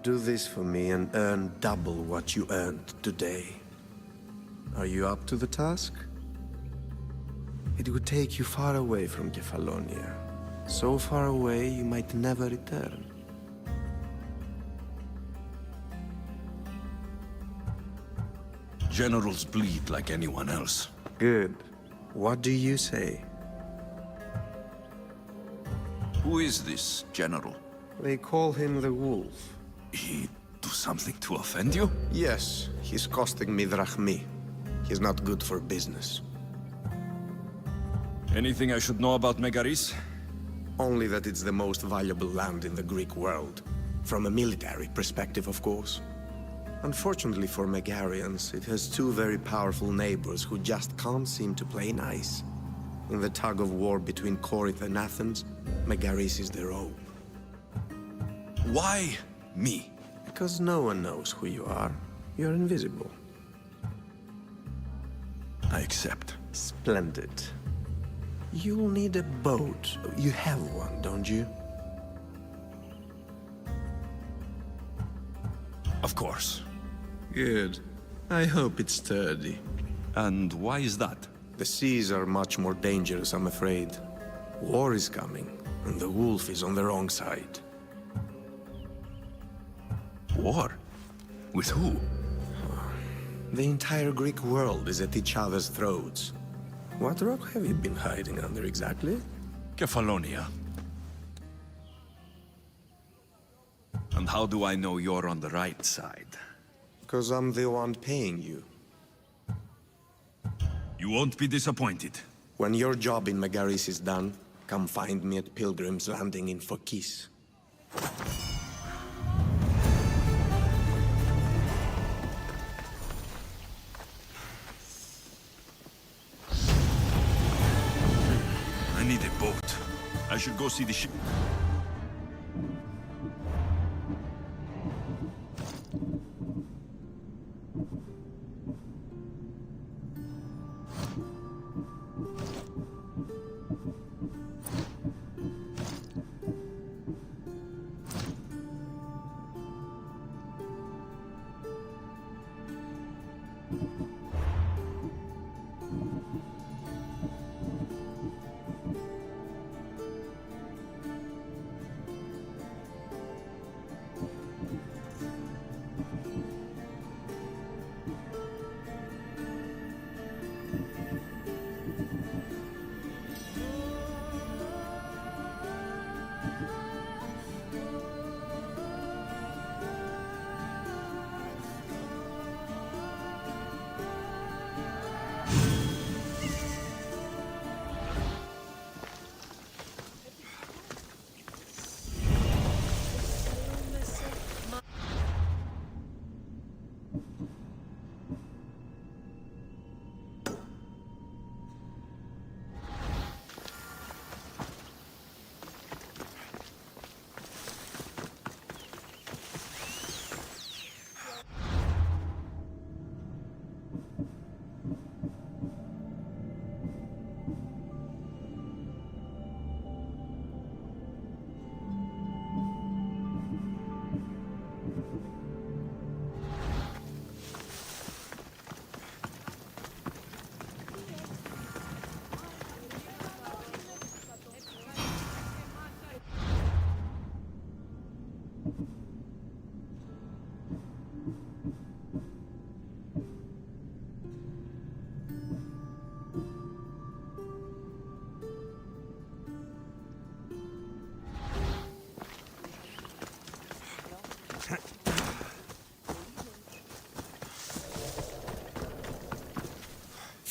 Do this for me and earn double what you earned today. Are you up to the task? It would take you far away from Kefalonia. So far away you might never return. Generals bleed like anyone else. Good. What do you say? Who is this general? They call him the Wolf. He do something to offend you? Yes, he's costing me drachmi. He's not good for business. Anything I should know about Megaris? Only that it's the most valuable land in the Greek world. From a military perspective, of course. Unfortunately for Megarians, it has two very powerful neighbors who just can't seem to play nice. In the tug-of-war between Corinth and Athens, Megaris is their hope. Why me? Because no one knows who you are. You're invisible. I accept. Splendid. You'll need a boat. You have one, don't you? Of course. Good. I hope it's sturdy. And why is that? The seas are much more dangerous, I'm afraid. War is coming, and the wolf is on the wrong side. War? With who? The entire Greek world is at each other's throats. What rock have you been hiding under exactly? Kefalonia. And how do I know you're on the right side? Because I'm the one paying you. You won't be disappointed. When your job in Megaris is done, come find me at Pilgrim's Landing in Fokis. I need a boat. I should go see the ship.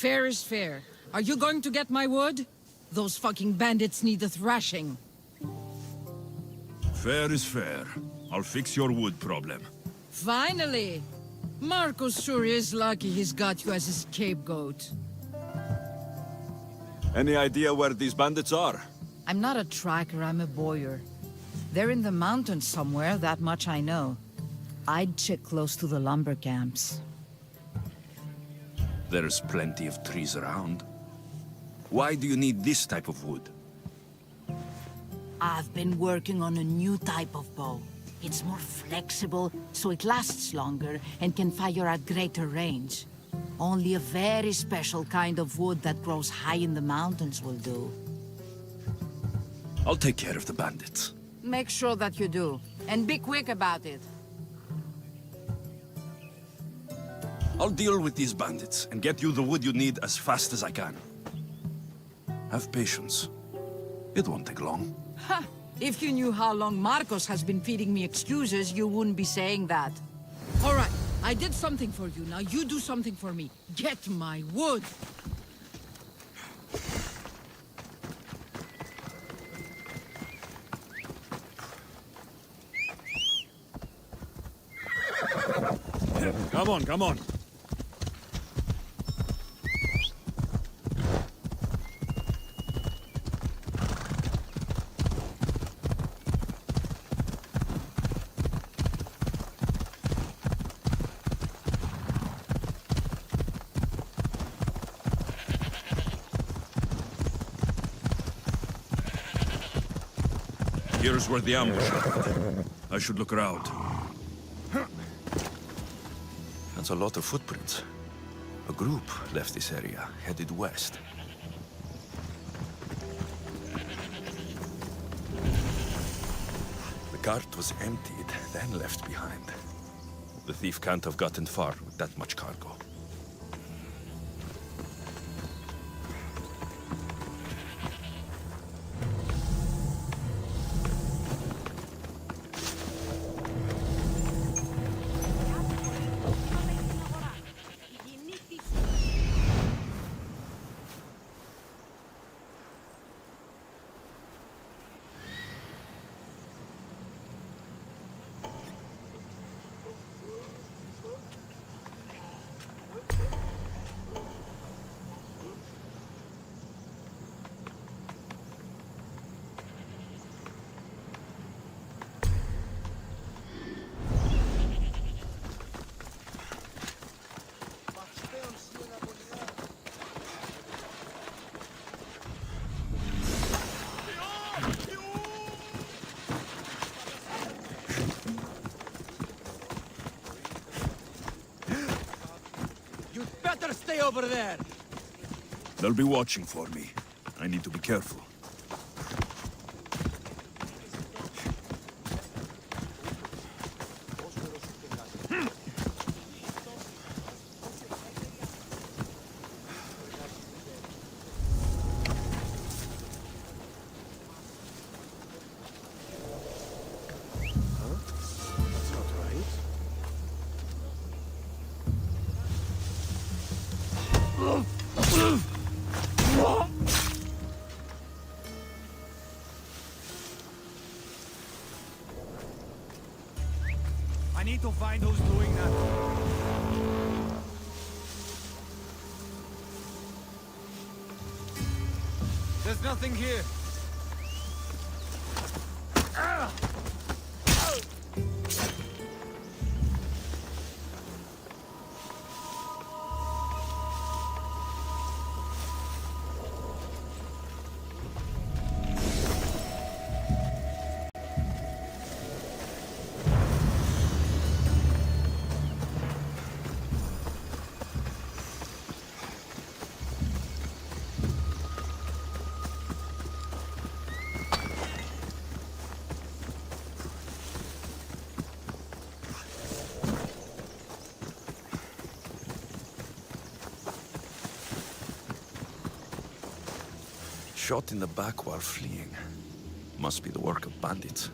Fair is fair. Are you going to get my wood? Those fucking bandits need a thrashing. Fair is fair. I'll fix your wood problem. Finally! Marcos sure is lucky he's got you as his scapegoat. Any idea where these bandits are? I'm not a tracker, I'm a boyer. They're in the mountains somewhere, that much I know. I'd check close to the lumber camps. There's plenty of trees around. Why do you need this type of wood? I've been working on a new type of bow. It's more flexible, so it lasts longer and can fire at greater range. Only a very special kind of wood that grows high in the mountains will do. I'll take care of the bandits. Make sure that you do, and be quick about it. I'll deal with these bandits and get you the wood you need as fast as I can. Have patience. It won't take long. Ha! If you knew how long Marcos has been feeding me excuses, you wouldn't be saying that. All right, I did something for you. Now you do something for me. Get my wood! Come on, come on. Here's where the ambush happened. I should look around. That's a lot of footprints. A group left this area, headed west. The cart was emptied, then left behind. The thief can't have gotten far with that much cargo. better stay over there! They'll be watching for me. I need to be careful. I need to find who's doing that. There's nothing here. Shot in the back while fleeing. Must be the work of bandits.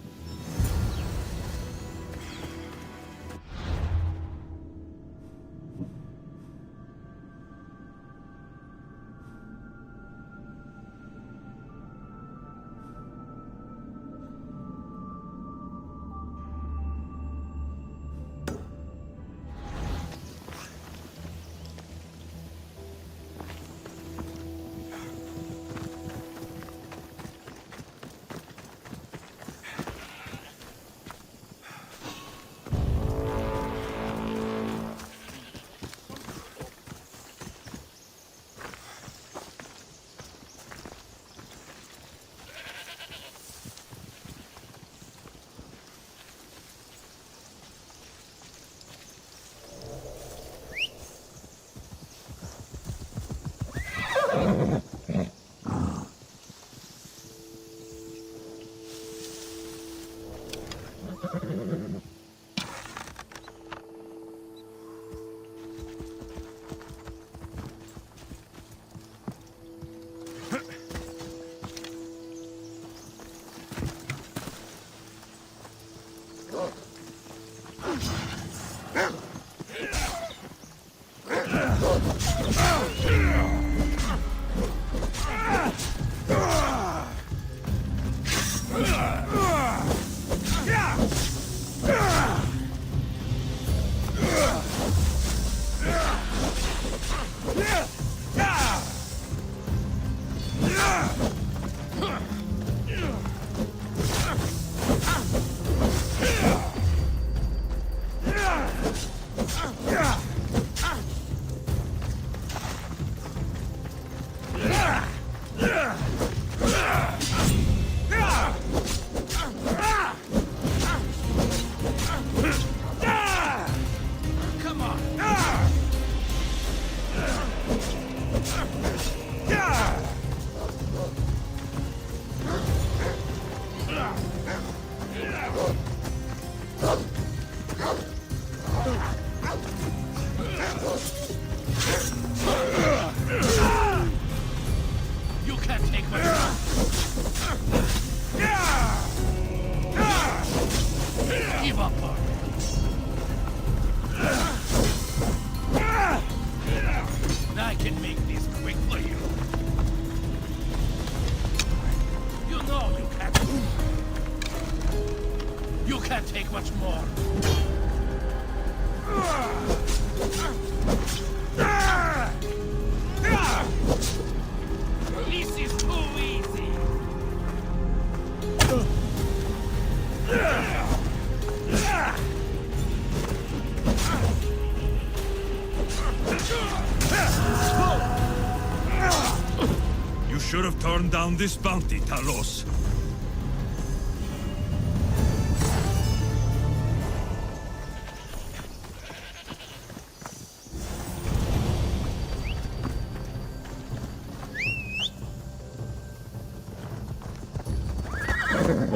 Should have turned down this bounty, Talos.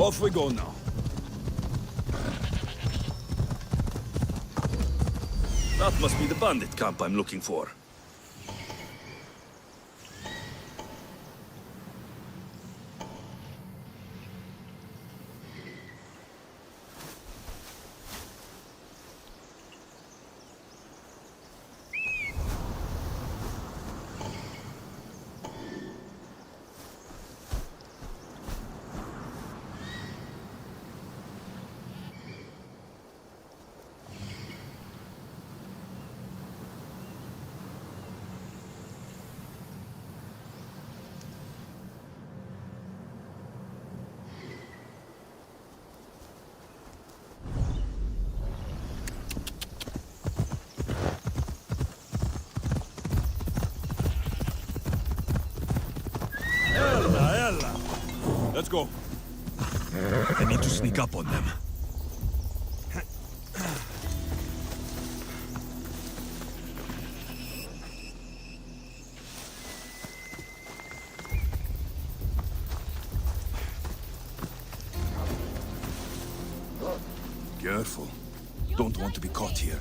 Off we go now. That must be the bandit camp I'm looking for. Ella! Let's go. I need to sneak up on them. Careful. Don't want to be caught here.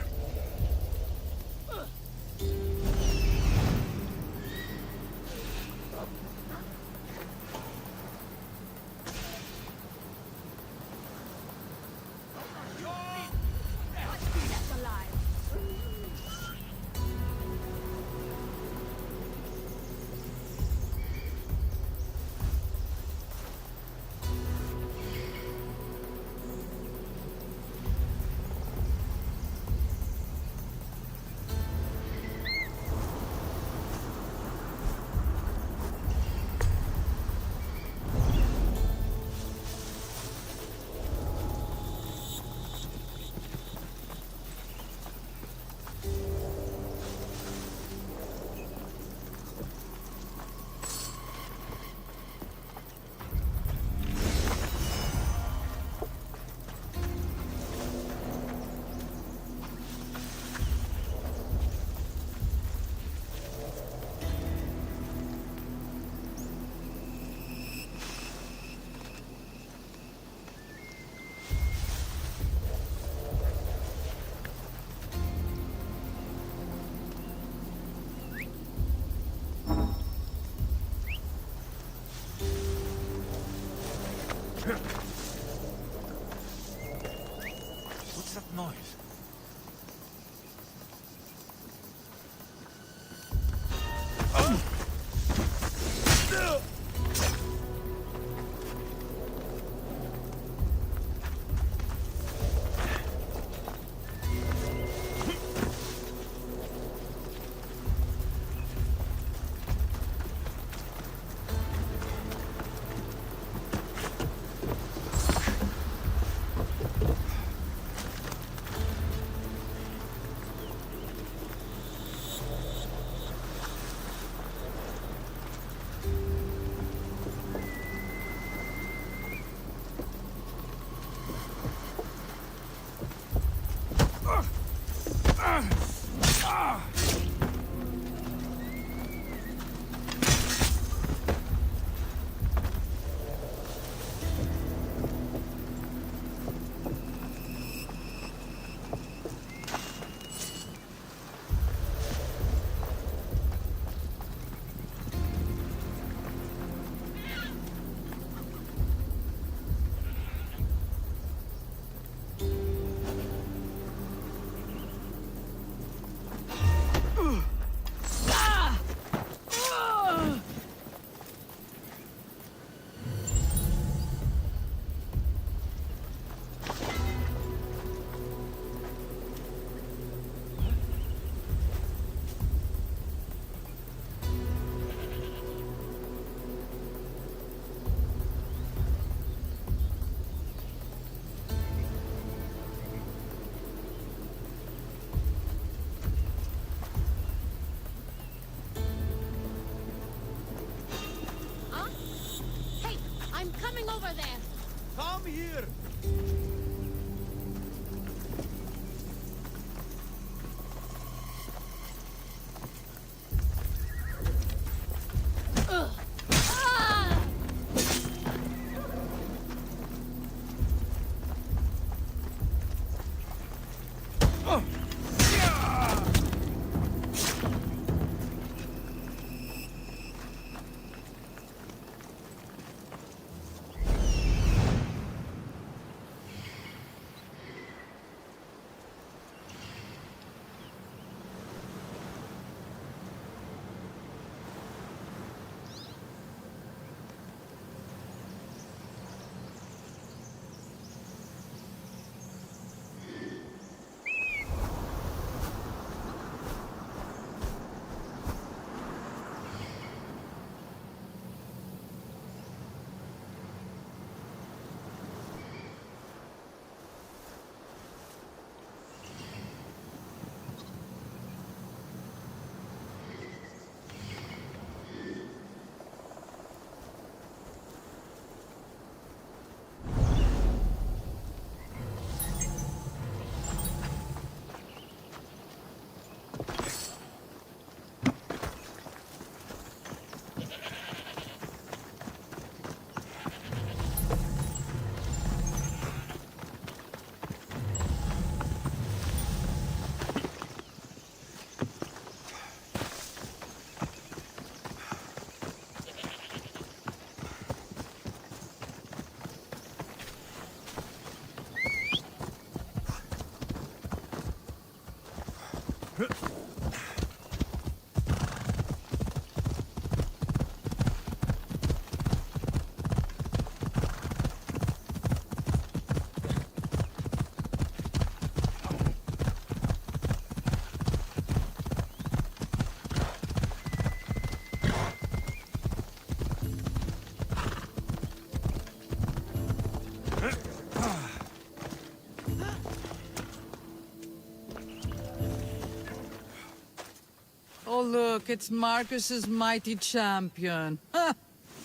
Oh, look, it's Marcus's mighty champion. Ha!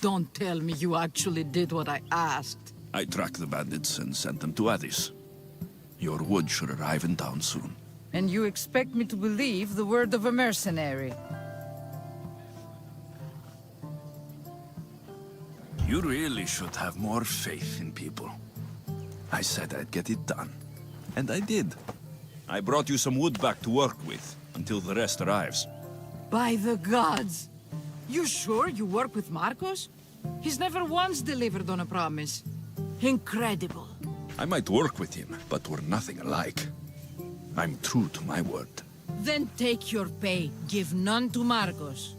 Don't tell me you actually did what I asked. I tracked the bandits and sent them to Oddysey. Your wood should arrive in town soon. And you expect me to believe the word of a mercenary? You really should have more faith in people. I said I'd get it done. And I did. I brought you some wood back to work with, until the rest arrives. By the gods! You sure you work with Marcos? He's never once delivered on a promise. Incredible. I might work with him, but we're nothing alike. I'm true to my word. Then take your pay. Give none to Marcos.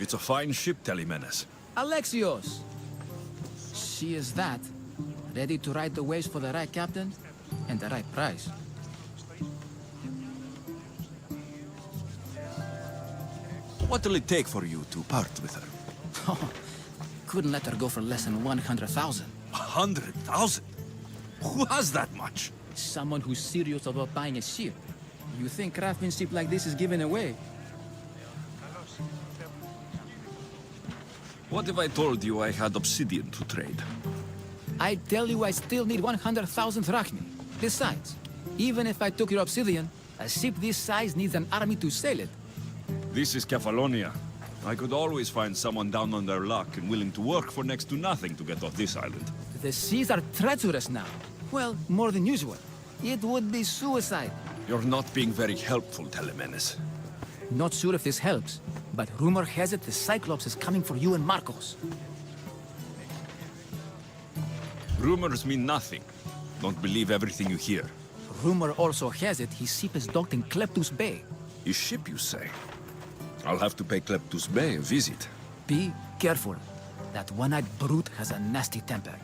It's a fine ship, Telemenes. Alexios! She is that. Ready to ride the waves for the right captain and the right price. What'll it take for you to part with her? Couldn't let her go for less than 100,000. 100,000? Who has that much? Someone who's serious about buying a ship. You think craftsmanship like this is given away? What if I told you I had obsidian to trade? I tell you I still need 100,000 drachmi. Besides, even if I took your obsidian, a ship this size needs an army to sail it. This is Kefalonia. I could always find someone down on their luck and willing to work for next to nothing to get off this island. The seas are treacherous now. Well, more than usual. It would be suicide. You're not being very helpful, Telemenes. Not sure if this helps, but rumor has it the Cyclops is coming for you and Marcos. Rumors mean nothing. Don't believe everything you hear. Rumor also has it his ship is docked in Kleptus Bay. His ship, you say? I'll have to pay Kleptus Bay a visit. Be careful. That one-eyed brute has a nasty temper.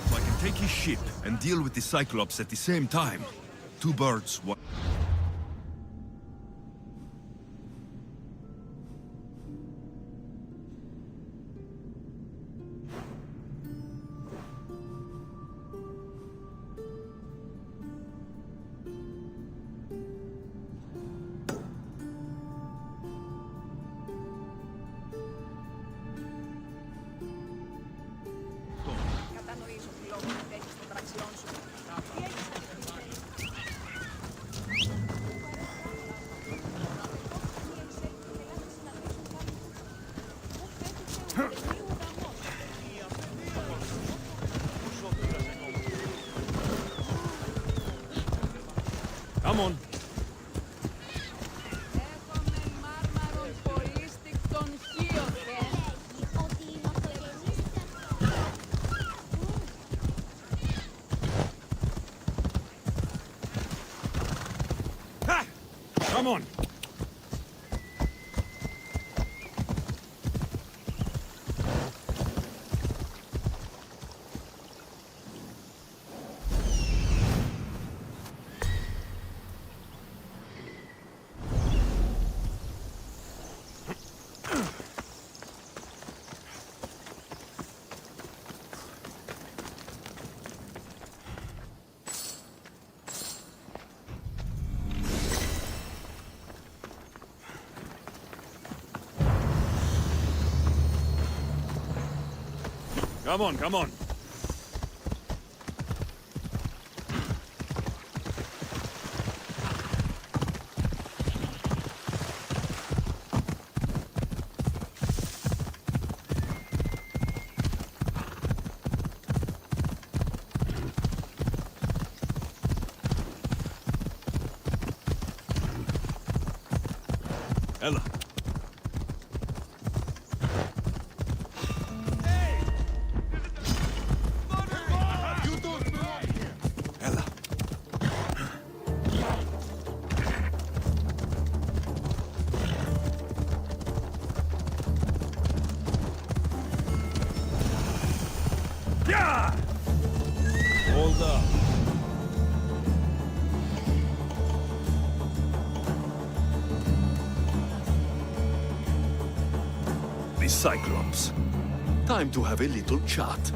So I can take his ship and deal with the Cyclops at the same time. Two birds, one... Come on. Ha! Come on. Come on, come on. Ella. Hold up. The Cyclops. Time to have a little chat.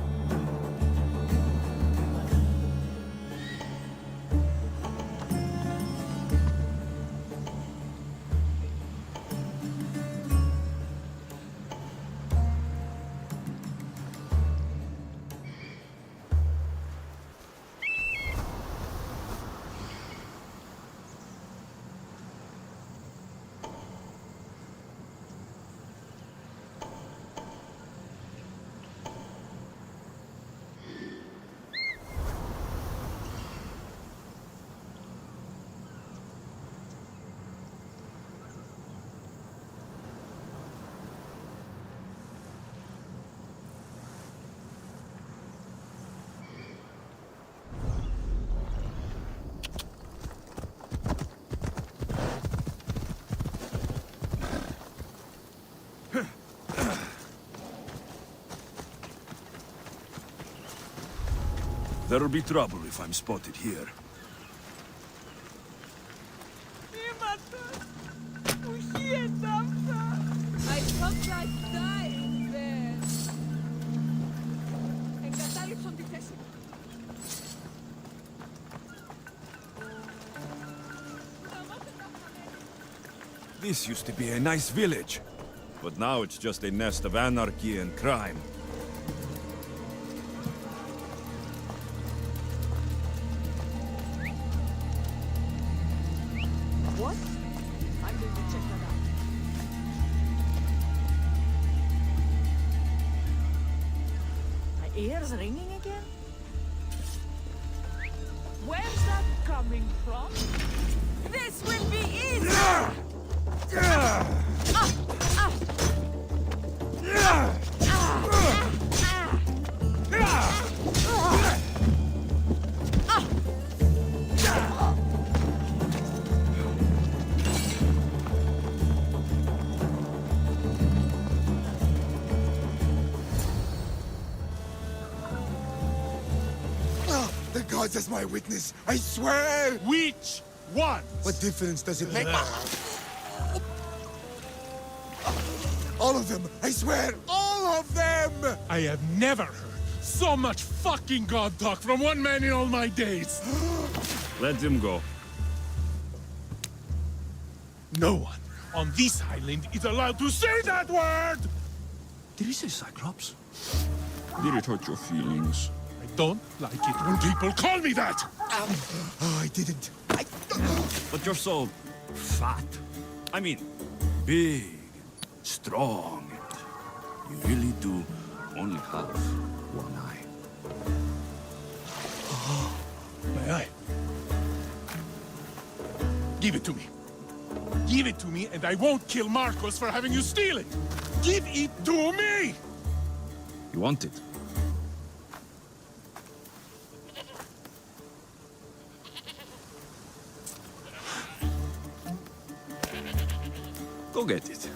There'll be trouble if I'm spotted here. I thought I'd die in there. Εγκατάλειψαν τη θέση. This used to be a nice village, but now it's just a nest of anarchy and crime. ears ringing again? Where's that coming from? This will be easy! The gods as my witness, I swear! Which one? What difference does it make? All of them! I swear, all of them! I have never heard so much fucking god talk from one man in all my days. Let him go. No one on this island is allowed to say that word! Did he say Cyclops? Did it hurt your feelings? I don't like it when people call me that! Oh, I didn't. But you're so fat. I mean, big, strong. You really do only have one eye. My eye. Give it to me. Give it to me, and I won't kill Marcos for having you steal it. Give it to me! You want it? Go get it.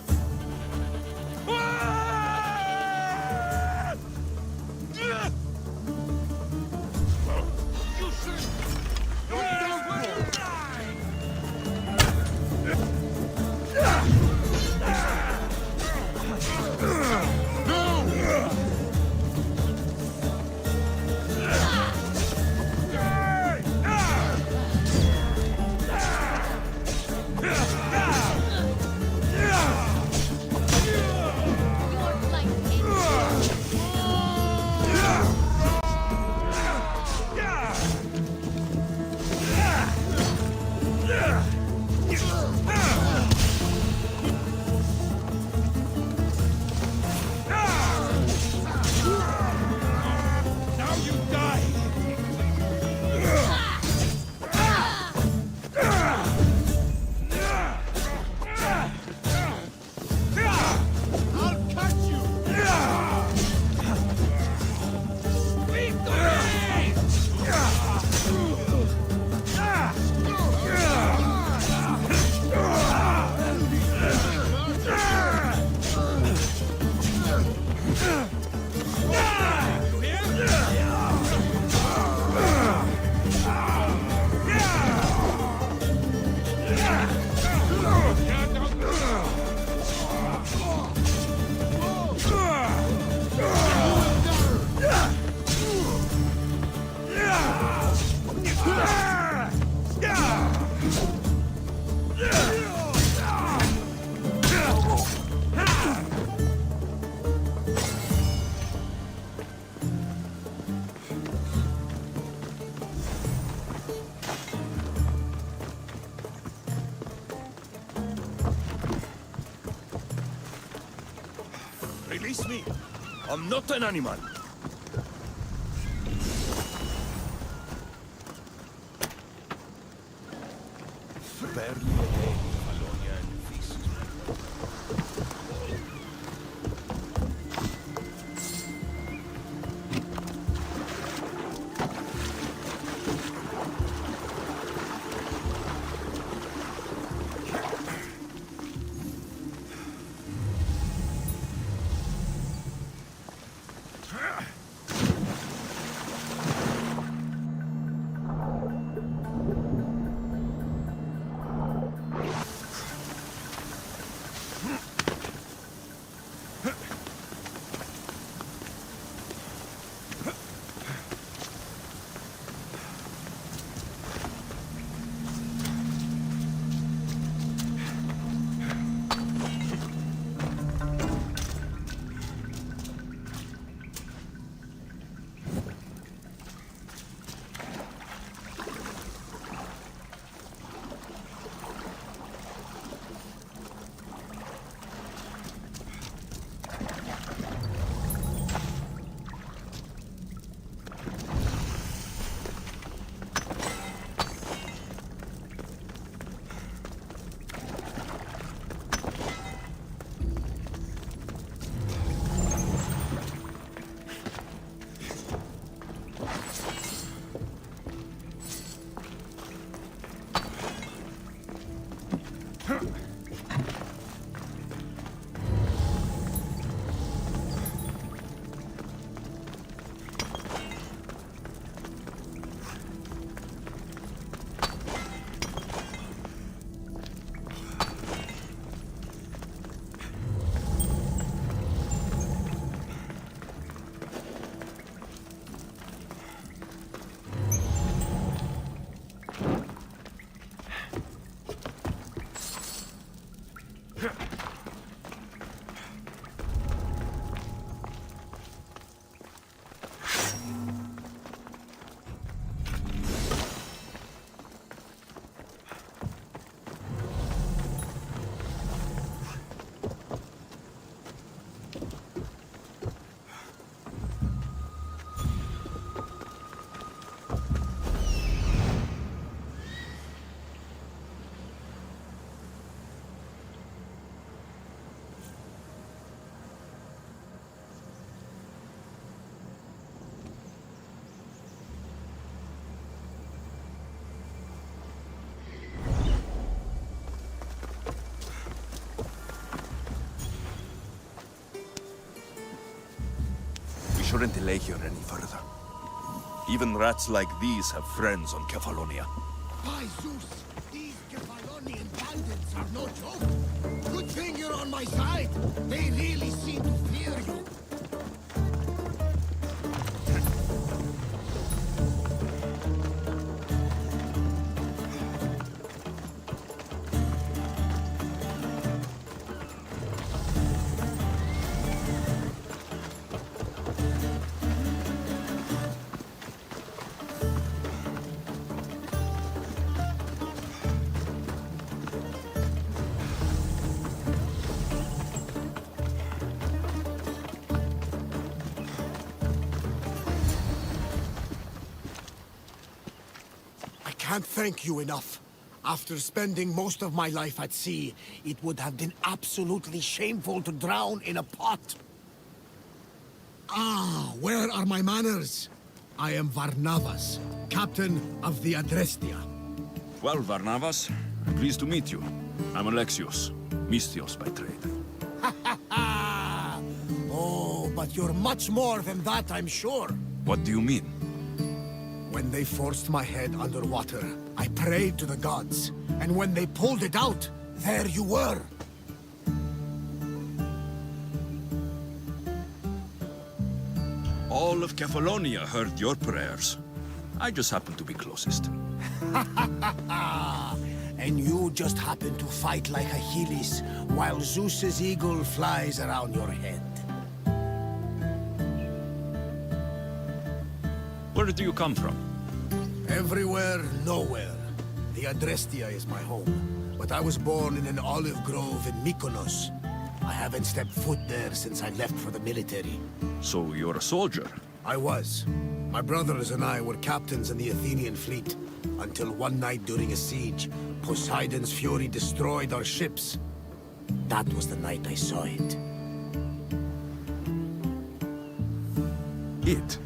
Release me. I'm not an animal. shouldn't delay here any further. Even rats like these have friends on Kefalonia. By Zeus, these Kefalonian bandits are no joke. Good thing you're on my side. They really seem to fear you. I can't thank you enough. After spending most of my life at sea, it would have been absolutely shameful to drown in a pot. Ah, where are my manners? I am Varnavas, captain of the Adrestia. Well, Varnavas, I'm pleased to meet you. I'm Alexios, Mystios by trade. Oh, but you're much more than that, I'm sure. What do you mean? When they forced my head underwater, I prayed to the gods. And when they pulled it out, there you were. All of Kefalonia heard your prayers. I just happened to be closest. And you just happen to fight like Achilles, while Zeus's eagle flies around your head. Where do you come from? Everywhere, nowhere. The Adrestia is my home, but I was born in an olive grove in Mykonos. I haven't stepped foot there since I left for the military. So you're a soldier? I was. My brothers and I were captains in the Athenian fleet, until one night during a siege, Poseidon's fury destroyed our ships. That was the night I saw it. It?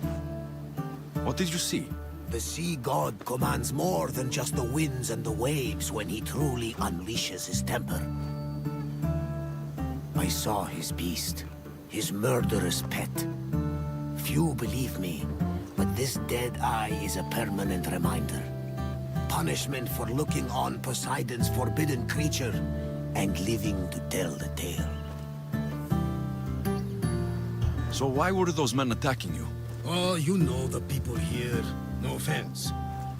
What did you see? The sea god commands more than just the winds and the waves when he truly unleashes his temper. I saw his beast, his murderous pet. Few believe me, but this dead eye is a permanent reminder. Punishment for looking on Poseidon's forbidden creature and living to tell the tale. So why were those men attacking you? Oh, you know the people here. No offense.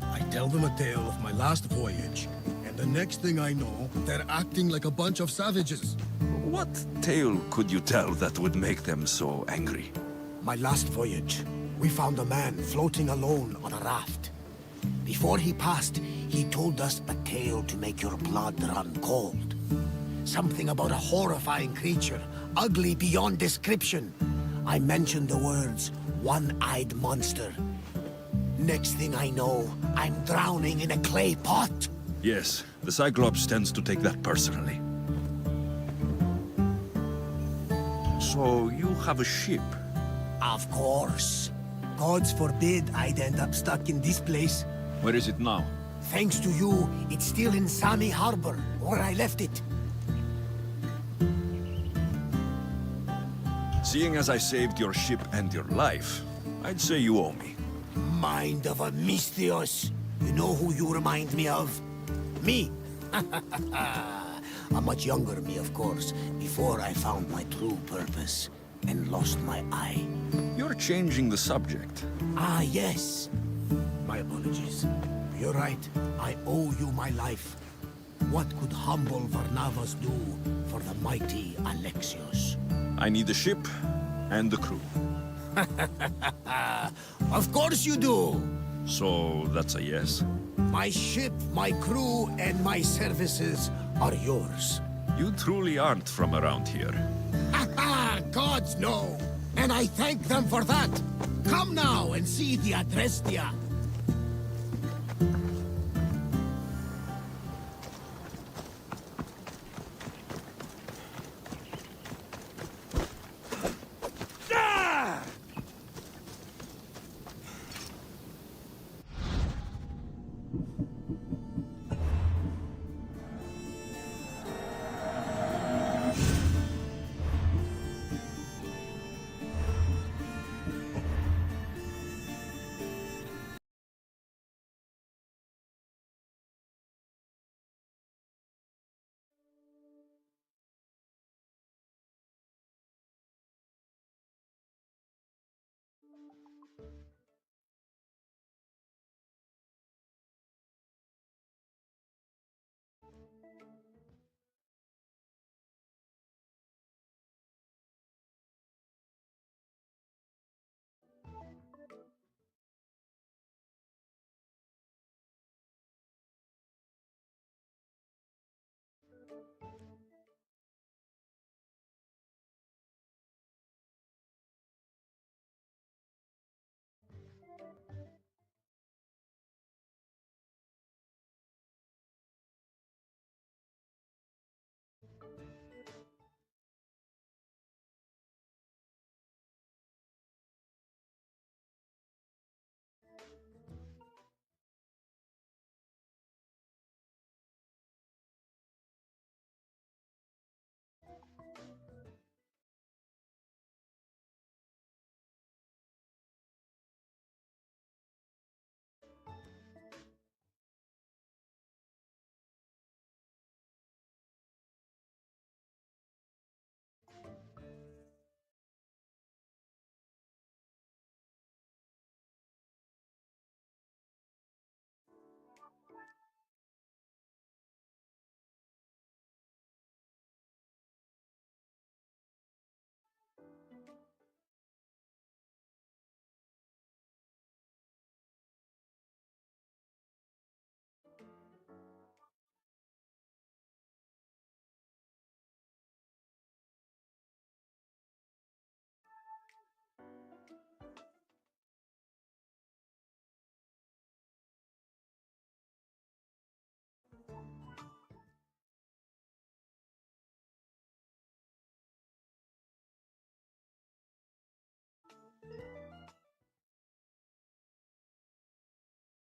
I tell them a tale of my last voyage, and the next thing I know, they're acting like a bunch of savages. What tale could you tell that would make them so angry? My last voyage, we found a man floating alone on a raft. Before he passed, he told us a tale to make your blood run cold. Something about a horrifying creature, ugly beyond description. I mentioned the words, one-eyed monster. Next thing I know, I'm drowning in a clay pot. Yes, the Cyclops tends to take that personally. So you have a ship? Of course. Gods forbid I'd end up stuck in this place. Where is it now? Thanks to you, it's still in Sami Harbor, where I left it. Seeing as I saved your ship and your life, I'd say you owe me. Mind of a Mystios. You know who you remind me of? Me. A much younger me, of course, before I found my true purpose and lost my eye. You're changing the subject. Ah, yes. My apologies. You're right. I owe you my life. What could humble Varnavas do for the mighty Alexios? I need the ship and the crew. Of course you do! So that's a yes? My ship, my crew, and my services are yours. You truly aren't from around here. Gods know! And I thank them for that! Come now and see the Adrestia! you